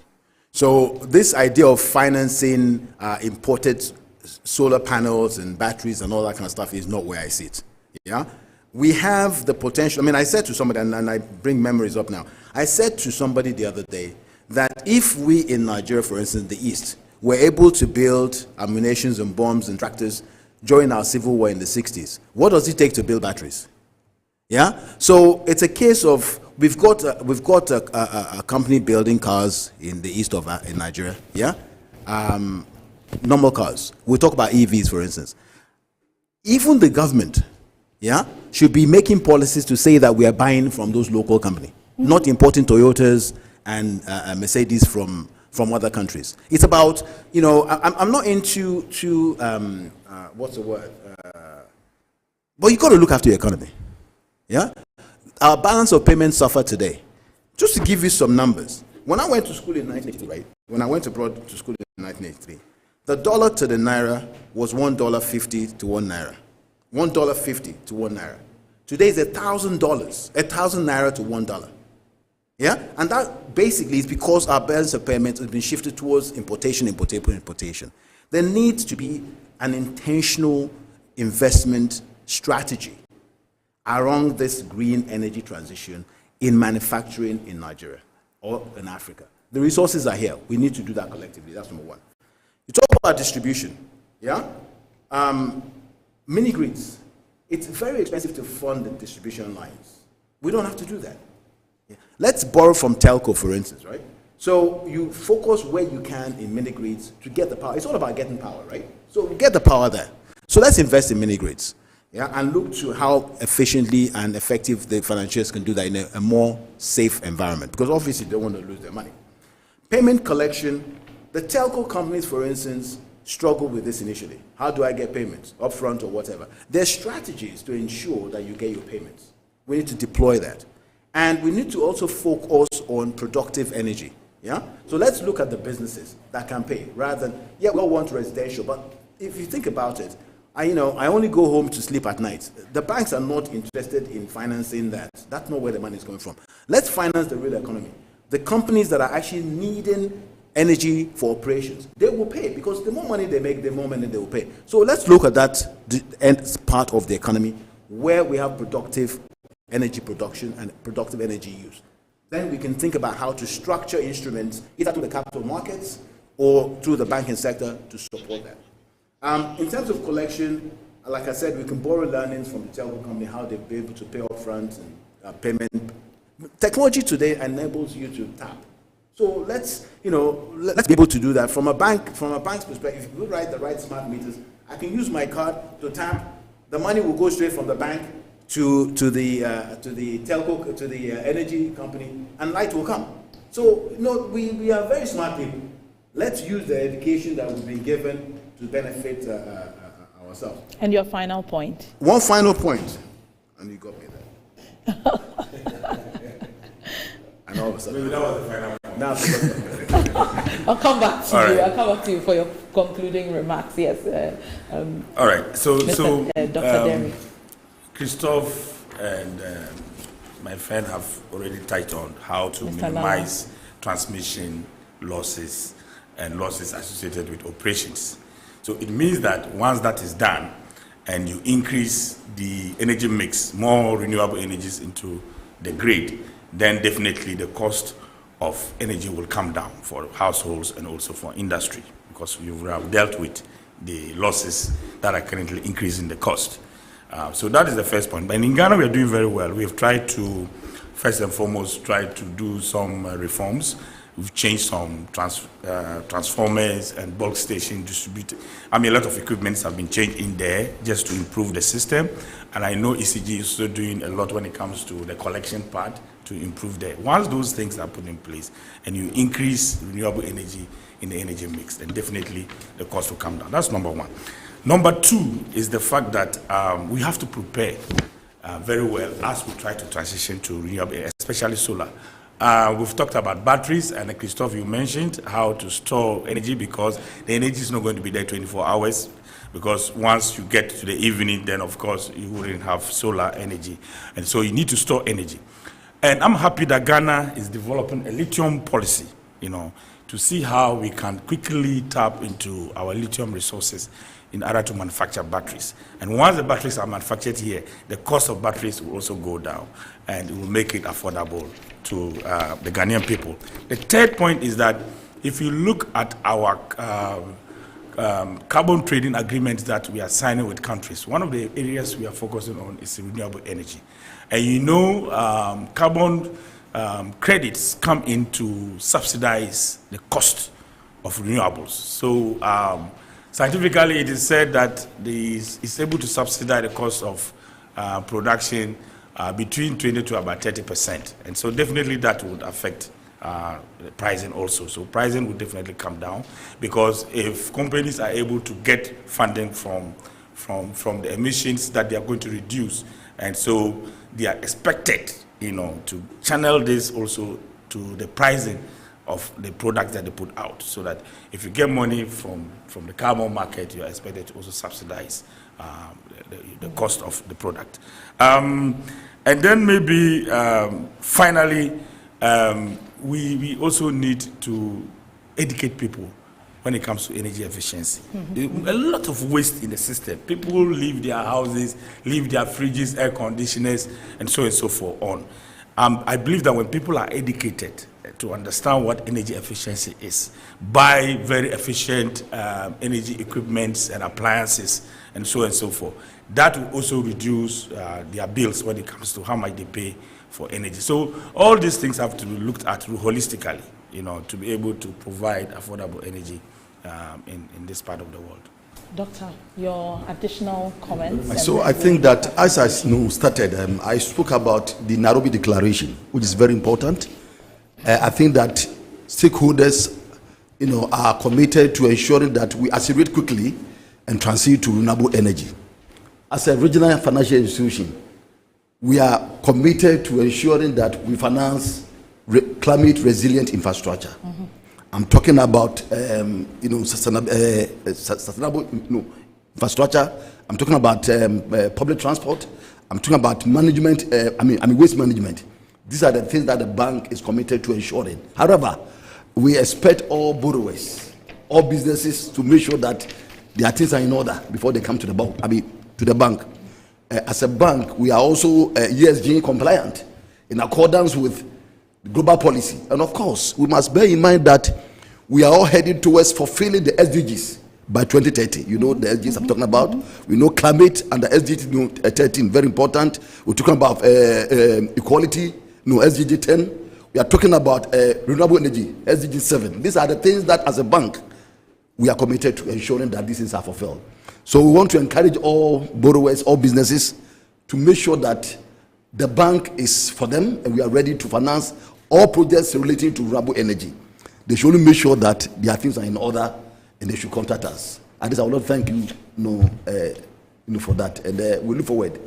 So this idea of financing imported solar panels and batteries and all that kind of stuff is not where I see it. Yeah, we have the potential. I mean, I said to somebody, and I bring memories up now. I said to somebody the other day that if we in Nigeria, for instance, the East, were able to build ammunitions and bombs and tractors during our civil war in the 60s, what does it take to build batteries? Yeah, so it's a case of we've got a company building cars in the east of in Nigeria. Yeah, normal cars. We'll talk about EVs, for instance. Even the government, should be making policies to say that we are buying from those local companies, not importing Toyotas and Mercedes from other countries. It's about, I'm not into what's the word? But you got to look after your economy. Yeah, our balance of payments suffer today. Just to give you some numbers, when I went to school in 1983, right? When I went abroad to school in 1983, the dollar to the naira was $1.50 to 1 naira. $1.50 to 1 naira. Today is $1,000, 1,000 naira to $1. Yeah, and that basically is because our balance of payments has been shifted towards importation. There needs to be an intentional investment strategy around this green energy transition in manufacturing in Nigeria or in Africa. The resources are here. We need to do that collectively. That's number one. You talk about distribution, mini grids. It's very expensive to fund the distribution lines. We don't have to do that. Let's borrow from telco, for instance, right? So you focus where you can in mini grids to get the power. It's all about getting power, right? So get the power there. So let's invest in mini grids, and look to how efficiently and effective the financiers can do that in a more safe environment, because obviously they don't want to lose their money. Payment collection. The telco companies, for instance, struggle with this initially. How do I get payments, upfront or whatever? There's strategies to ensure that you get your payments. We need to deploy that. And we need to also focus on productive energy. So let's look at the businesses that can pay, rather than, we all want residential, but if you think about it, I only go home to sleep at night. The banks are not interested in financing that. That's not where the money is coming from. Let's finance the real economy. The companies that are actually needing energy for operations, they will pay, because the more money they make, the more money they will pay. So let's look at that end part of the economy where we have productive energy production and productive energy use. Then we can think about how to structure instruments, either through the capital markets or through the banking sector, to support that. In terms of collection, like I said, we can borrow learnings from the telco company, how they'll be able to pay upfront and payment. Technology today enables you to tap. So let's be able to do that from a bank's perspective. If you write the right smart meters, I can use my card to tap. The money will go straight from the bank to the telco, to the energy company, and light will come. So we are very smart people. Let's use the education that we've been given to benefit ourselves. And your final point? One final point, and you got me there. And all of a sudden, Maybe that was the final point. I'll come back to All you. right. I'll come back to you for your concluding remarks. Yes. All right. So, Dr. Derry. Christophe and my friend have already touched on how to Mr. minimize transmission losses and losses associated with operations. So it means that once that is done and you increase the energy mix, more renewable energies into the grid, then definitely the cost of energy will come down for households and also for industry, because you have dealt with the losses that are currently increasing the cost. So that is the first point. But in Ghana, we are doing very well. We have tried to, first and foremost, try to do some reforms. We've changed some transformers and bulk station distributed. A lot of equipments have been changed in there just to improve the system. And I know ECG is also doing a lot when it comes to the collection part to improve there. Once those things are put in place and you increase renewable energy in the energy mix, then definitely the cost will come down. That's number one. Number two is the fact that we have to prepare very well as we try to transition to renewable, especially solar. We've talked about batteries, and Christophe, you mentioned how to store energy, because the energy is not going to be there 24 hours, because once you get to the evening, then of course you wouldn't have solar energy. And so you need to store energy. And I'm happy that Ghana is developing a lithium policy, to see how we can quickly tap into our lithium resources in order to manufacture batteries. And once the batteries are manufactured here, the cost of batteries will also go down, and it will make it affordable to the Ghanaian people. The third point is that if you look at our carbon trading agreements that we are signing with countries, one of the areas we are focusing on is renewable energy. And carbon credits come in to subsidize the cost renewables. So scientifically, it is said that it's able to subsidize the cost of production between 20 to about 30%. And so definitely that would affect the pricing also. So pricing would definitely come down, because if companies are able to get funding from the emissions that they are going to reduce, and so they are expected, to channel this also to the pricing of the products that they put out, so that if you get money from the carbon market, you are expected to also subsidize the cost of the product. And then maybe finally, we also need to educate people when it comes to energy efficiency. A lot of waste in the system. People leave their houses, leave their fridges, air conditioners, and so forth on. I believe that when people are educated to understand what energy efficiency is, buy very efficient energy equipments and appliances, and so forth, that will also reduce their bills when it comes to how much they pay for energy. So all these things have to be looked at holistically, to be able to provide affordable energy in this part of the world. Doctor, your additional comments? So I think that, as I started, I spoke about the Nairobi Declaration, which is very important. I think that stakeholders, are committed to ensuring that we accelerate quickly and transit to renewable energy. As a regional financial institution, we are committed to ensuring that we finance climate resilient infrastructure. I'm talking about sustainable infrastructure. I'm talking about public transport. I'm talking about management. Waste management. These are the things that the bank is committed to ensuring. However, we expect all borrowers, all businesses, to make sure that their things are in order before they come to the bank. As a bank, we are also ESG compliant in accordance with global policy. And of course, we must bear in mind that we are all headed towards fulfilling the SDGs by 2030. The SDGs I'm talking about. We know climate and the SDG 13, very important. We're talking about equality, SDG 10. We are talking about renewable energy, SDG 7. These are the things that, as a bank, we are committed to ensuring that these things are fulfilled. So we want to encourage all borrowers, all businesses, to make sure that the bank is for them, and we are ready to finance all projects relating to renewable energy. They should only make sure that their things are in order, and they should contact us. At this, I would like to thank you, for that, and we look forward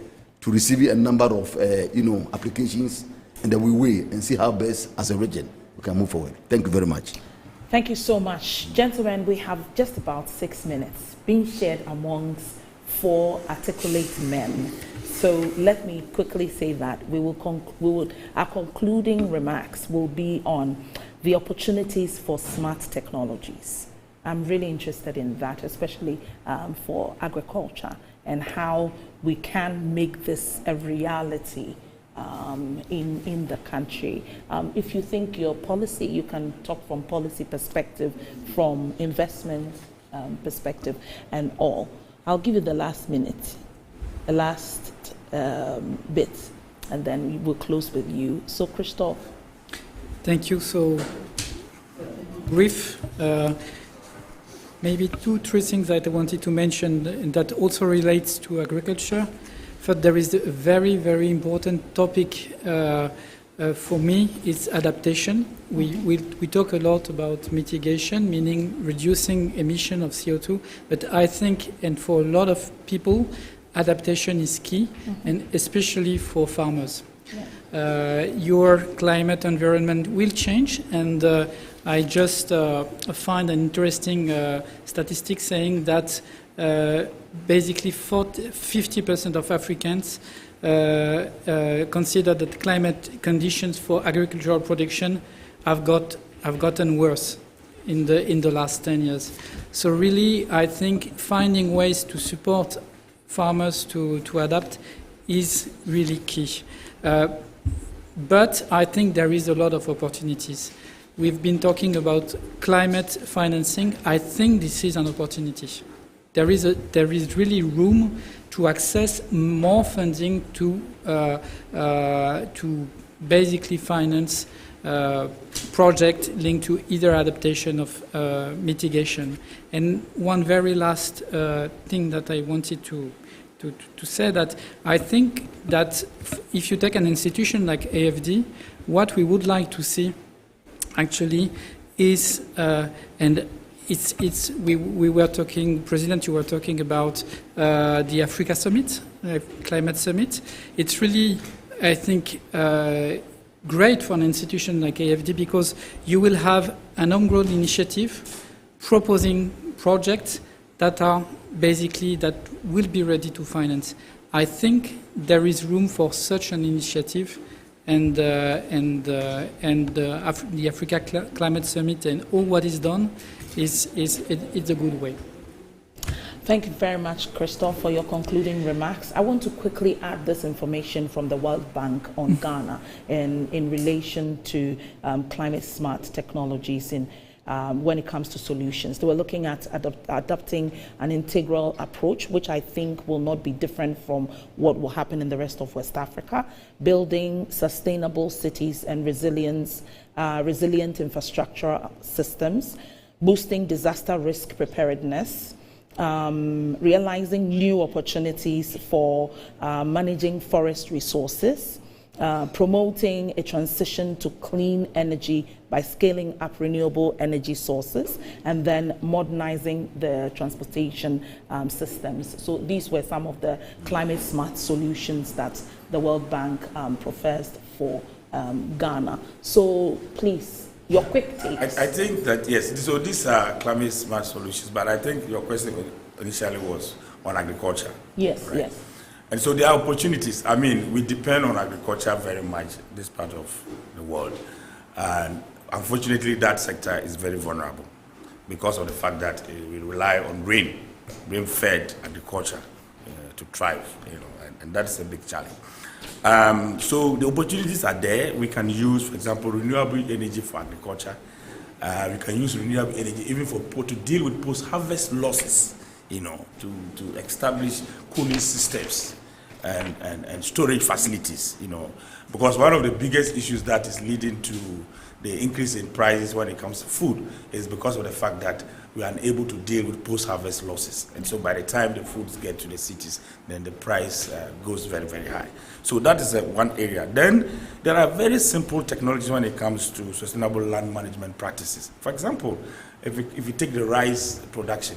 to receiving a number of applications, and then we weigh and see how best, as a region, we can move forward. Thank you very much. Thank you so much. Gentlemen, we have just about 6 minutes being shared amongst 4 articulate men. So let me quickly say that our concluding remarks will be on the opportunities for smart technologies. I'm really interested in that, especially for agriculture, and how we can make this a reality in the country. If you think your policy, you can talk from policy perspective, from investment perspective, and all. I'll give you the last minute, the last bit, and then we'll close with you. So, Christophe. Thank you. So, brief. Maybe 2-3 things that I wanted to mention, and that also relates to agriculture. But there is a very, very important topic for me, is adaptation. We talk a lot about mitigation, meaning reducing emission of CO2, but I think, and for a lot of people, adaptation is key, and especially for farmers. Your climate environment will change, and I just find an interesting statistic saying that basically 50% of Africans consider that climate conditions for agricultural production have gotten worse in the last 10 years. So really, I think finding ways to support farmers to adapt is really key. But I think there is a lot of opportunities. We've been talking about climate financing. I think this is an opportunity. There is really room to access more funding to basically finance project linked to either adaptation or mitigation. And one very last thing that I wanted to say, that I think that if you take an institution like AFD, what we would like to see actually is, and we were talking, President, you were talking about the Africa Summit, Climate Summit. It's really, I think, great for an institution like AFD, because you will have an homegrown initiative proposing projects that are basically, that will be ready to finance. I think there is room for such an initiative, and the Africa Climate Summit and all what is done it's a good way. Thank you very much, Christophe, for your concluding remarks. I want to quickly add this information from the World Bank on Ghana in relation to climate smart technologies when it comes to solutions. They were looking at adopting an integral approach, which I think will not be different from what will happen in the rest of West Africa, building sustainable cities and resilient infrastructure systems, boosting disaster risk preparedness, realizing new opportunities for managing forest resources, promoting a transition to clean energy by scaling up renewable energy sources, and then modernizing the transportation systems. So these were some of the climate smart solutions that the World Bank professed for Ghana. So please, your quick takes. I think that, yes, so these are climate smart solutions, but I think your question initially was on agriculture. Yes, right? yes. And so there are opportunities. I mean, we depend on agriculture very much, this part of the world. And unfortunately, that sector is very vulnerable because of the fact that we rely on rain-fed agriculture to thrive, and that's a big challenge. So the opportunities are there. We can use, for example, renewable energy for agriculture. We can use renewable energy even to deal with post-harvest losses, to establish cooling systems and storage facilities, because one of the biggest issues that is leading to the increase in prices when it comes to food is because of the fact that we are unable to deal with post-harvest losses. And so by the time the foods get to the cities, then the price goes very, very high. So that is one area. Then there are very simple technologies when it comes to sustainable land management practices. For example, if you take the rice production,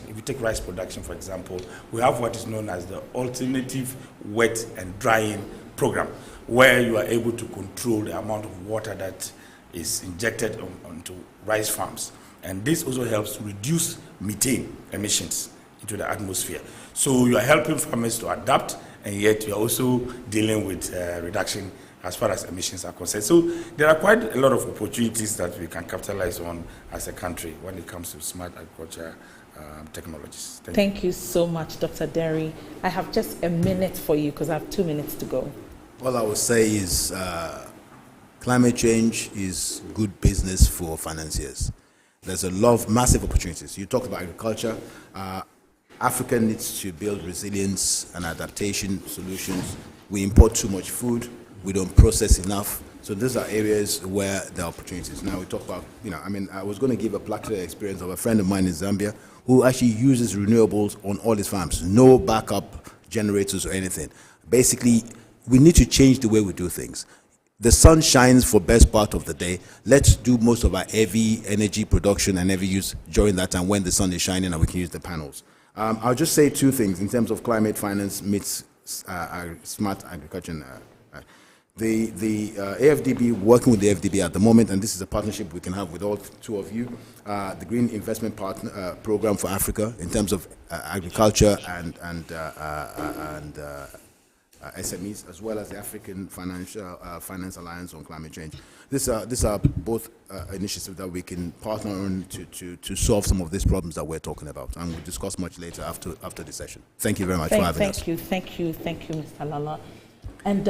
for example, we have what is known as the alternative wet and drying program, where you are able to control the amount of water that is injected onto rice farms. And this also helps to reduce methane emissions into the atmosphere. So you are helping farmers to adapt, and yet you are also dealing with reduction as far as emissions are concerned. So there are quite a lot of opportunities that we can capitalize on as a country when it comes to smart agriculture technologies. Thank you so much, Dr. Derry. I have just a minute for you because I have 2 minutes to go. All I would say is climate change is good business for financiers. There's a lot of massive opportunities. You talked about agriculture. Africa needs to build resilience and adaptation solutions. We import too much food. We don't process enough. So these are areas where there are opportunities. Now we talk about, I was going to give a practical experience of a friend of mine in Zambia who actually uses renewables on all his farms. No backup generators or anything. Basically, we need to change the way we do things. The sun shines for best part of the day. Let's do most of our heavy energy production and heavy use during that time when the sun is shining and we can use the panels. I'll just say two things in terms of climate finance meets smart agriculture. The AFDB, working with the FDB at the moment, and this is a partnership we can have with all two of you, the Green Investment Program for Africa in terms of agriculture and SMEs, as well as the African Finance Alliance on Climate Change. These are both initiatives that we can partner on to solve some of these problems that we're talking about, and we'll discuss much later after the session. Thank you very much for having us. Thank you, Mr. Lala. And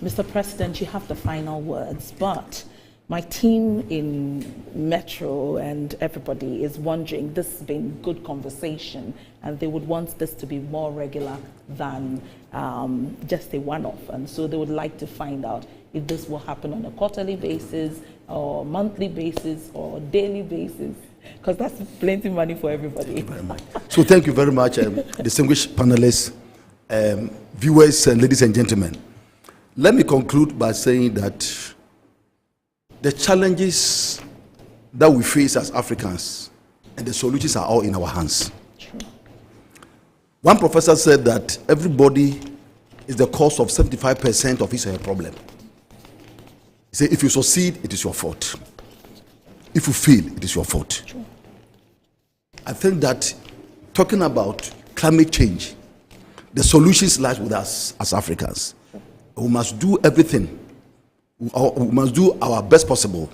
Mr. President, you have the final words, but my team in Metro and everybody is wondering, this has been good conversation, and they would want this to be more regular than just a one-off. And so they would like to find out if this will happen on a quarterly basis or monthly basis or daily basis, because that's plenty money for everybody. Very much. So thank you very much, distinguished panelists, viewers, and ladies and gentlemen. Let me conclude by saying that the challenges that we face as Africans and the solutions are all in our hands. True. One professor said that everybody is the cause of 75% of his or her problem. He said, if you succeed, it is your fault. If you fail, it is your fault. True. I think that talking about climate change, the solutions lie with us as Africans. We must do everything. We must do our best possible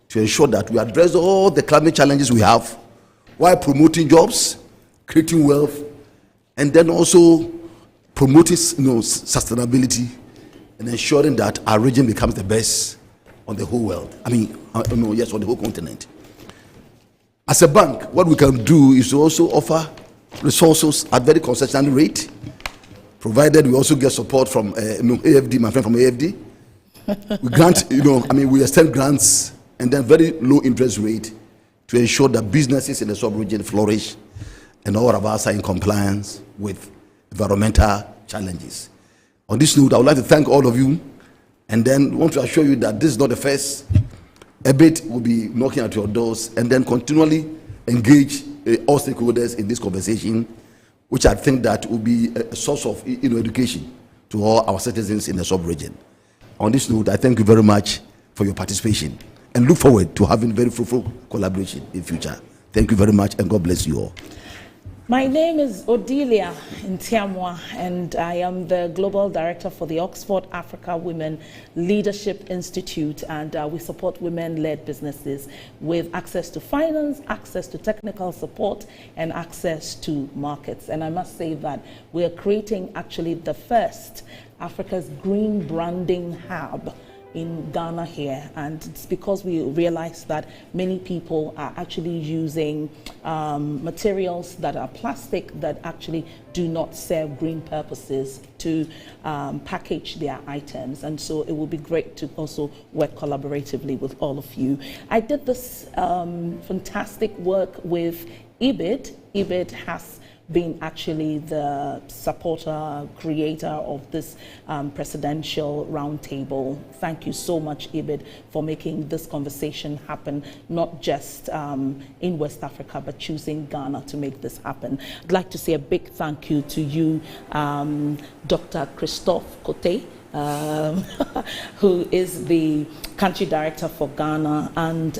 to ensure that we address all the climate challenges we have while promoting jobs, creating wealth, and then also promoting sustainability and ensuring that our region becomes the best on the whole world. I mean, on the whole continent. As a bank, what we can do is to also offer resources at very concessional rate, provided we also get support from AFD, my friend from AFD. We grant, we extend grants and then very low interest rate to ensure that businesses in the sub-region flourish and all of us are in compliance with environmental challenges. On this note, I would like to thank all of you and then want to assure you that this is not the first. EBID will be knocking at your doors and then continually engage all stakeholders in this conversation, which I think that will be a source of education to all our citizens in the sub-region. On this note, I thank you very much for your participation and look forward to having very fruitful collaboration in future. Thank you very much and God bless you all. My name is Odilia Ntiamwa, and I am the Global Director for the Oxford Africa Women Leadership Institute, and we support women-led businesses with access to finance, access to technical support, and access to markets. And I must say that we are creating actually the first Africa's green branding hub in Ghana here, and it's because we realize that many people are actually using materials that are plastic that actually do not serve green purposes to package their items, and so it will be great to also work collaboratively with all of you. I did this fantastic work with EBID. EBID has been actually the supporter, creator of this presidential roundtable. Thank you so much, EBID, for making this conversation happen, not just in West Africa, but choosing Ghana to make this happen. I'd like to say a big thank you to you, Dr. Christophe Cote, who is the country director for Ghana and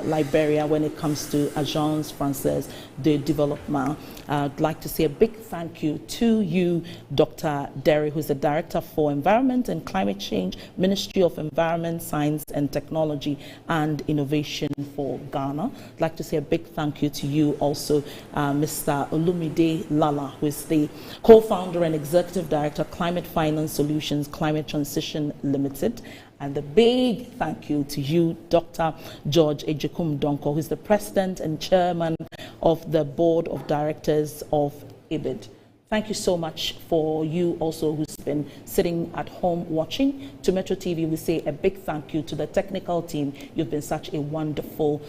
Liberia when it comes to Agence Française de Développement. I'd like to say a big thank you to you, Dr. Derry, who's the Director for Environment and Climate Change, Ministry of Environment, Science and Technology and Innovation for Ghana. I'd like to say a big thank you to you also, Mr. Olumide Lala, who is the co-founder and executive director, Climate Finance Solutions, Climate Transition Limited. And a big thank you to you, Dr. George Ejekum Donko, who is the president and chairman of the board of directors of EBID. Thank you so much for you also who's been sitting at home watching. To Metro TV, we say a big thank you to the technical team. You've been such a wonderful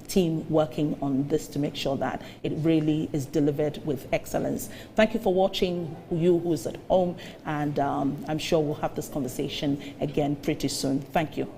team working on this to make sure that it really is delivered with excellence. Thank you for watching, you who's at home, and I'm sure we'll have this conversation again pretty soon. Thank you.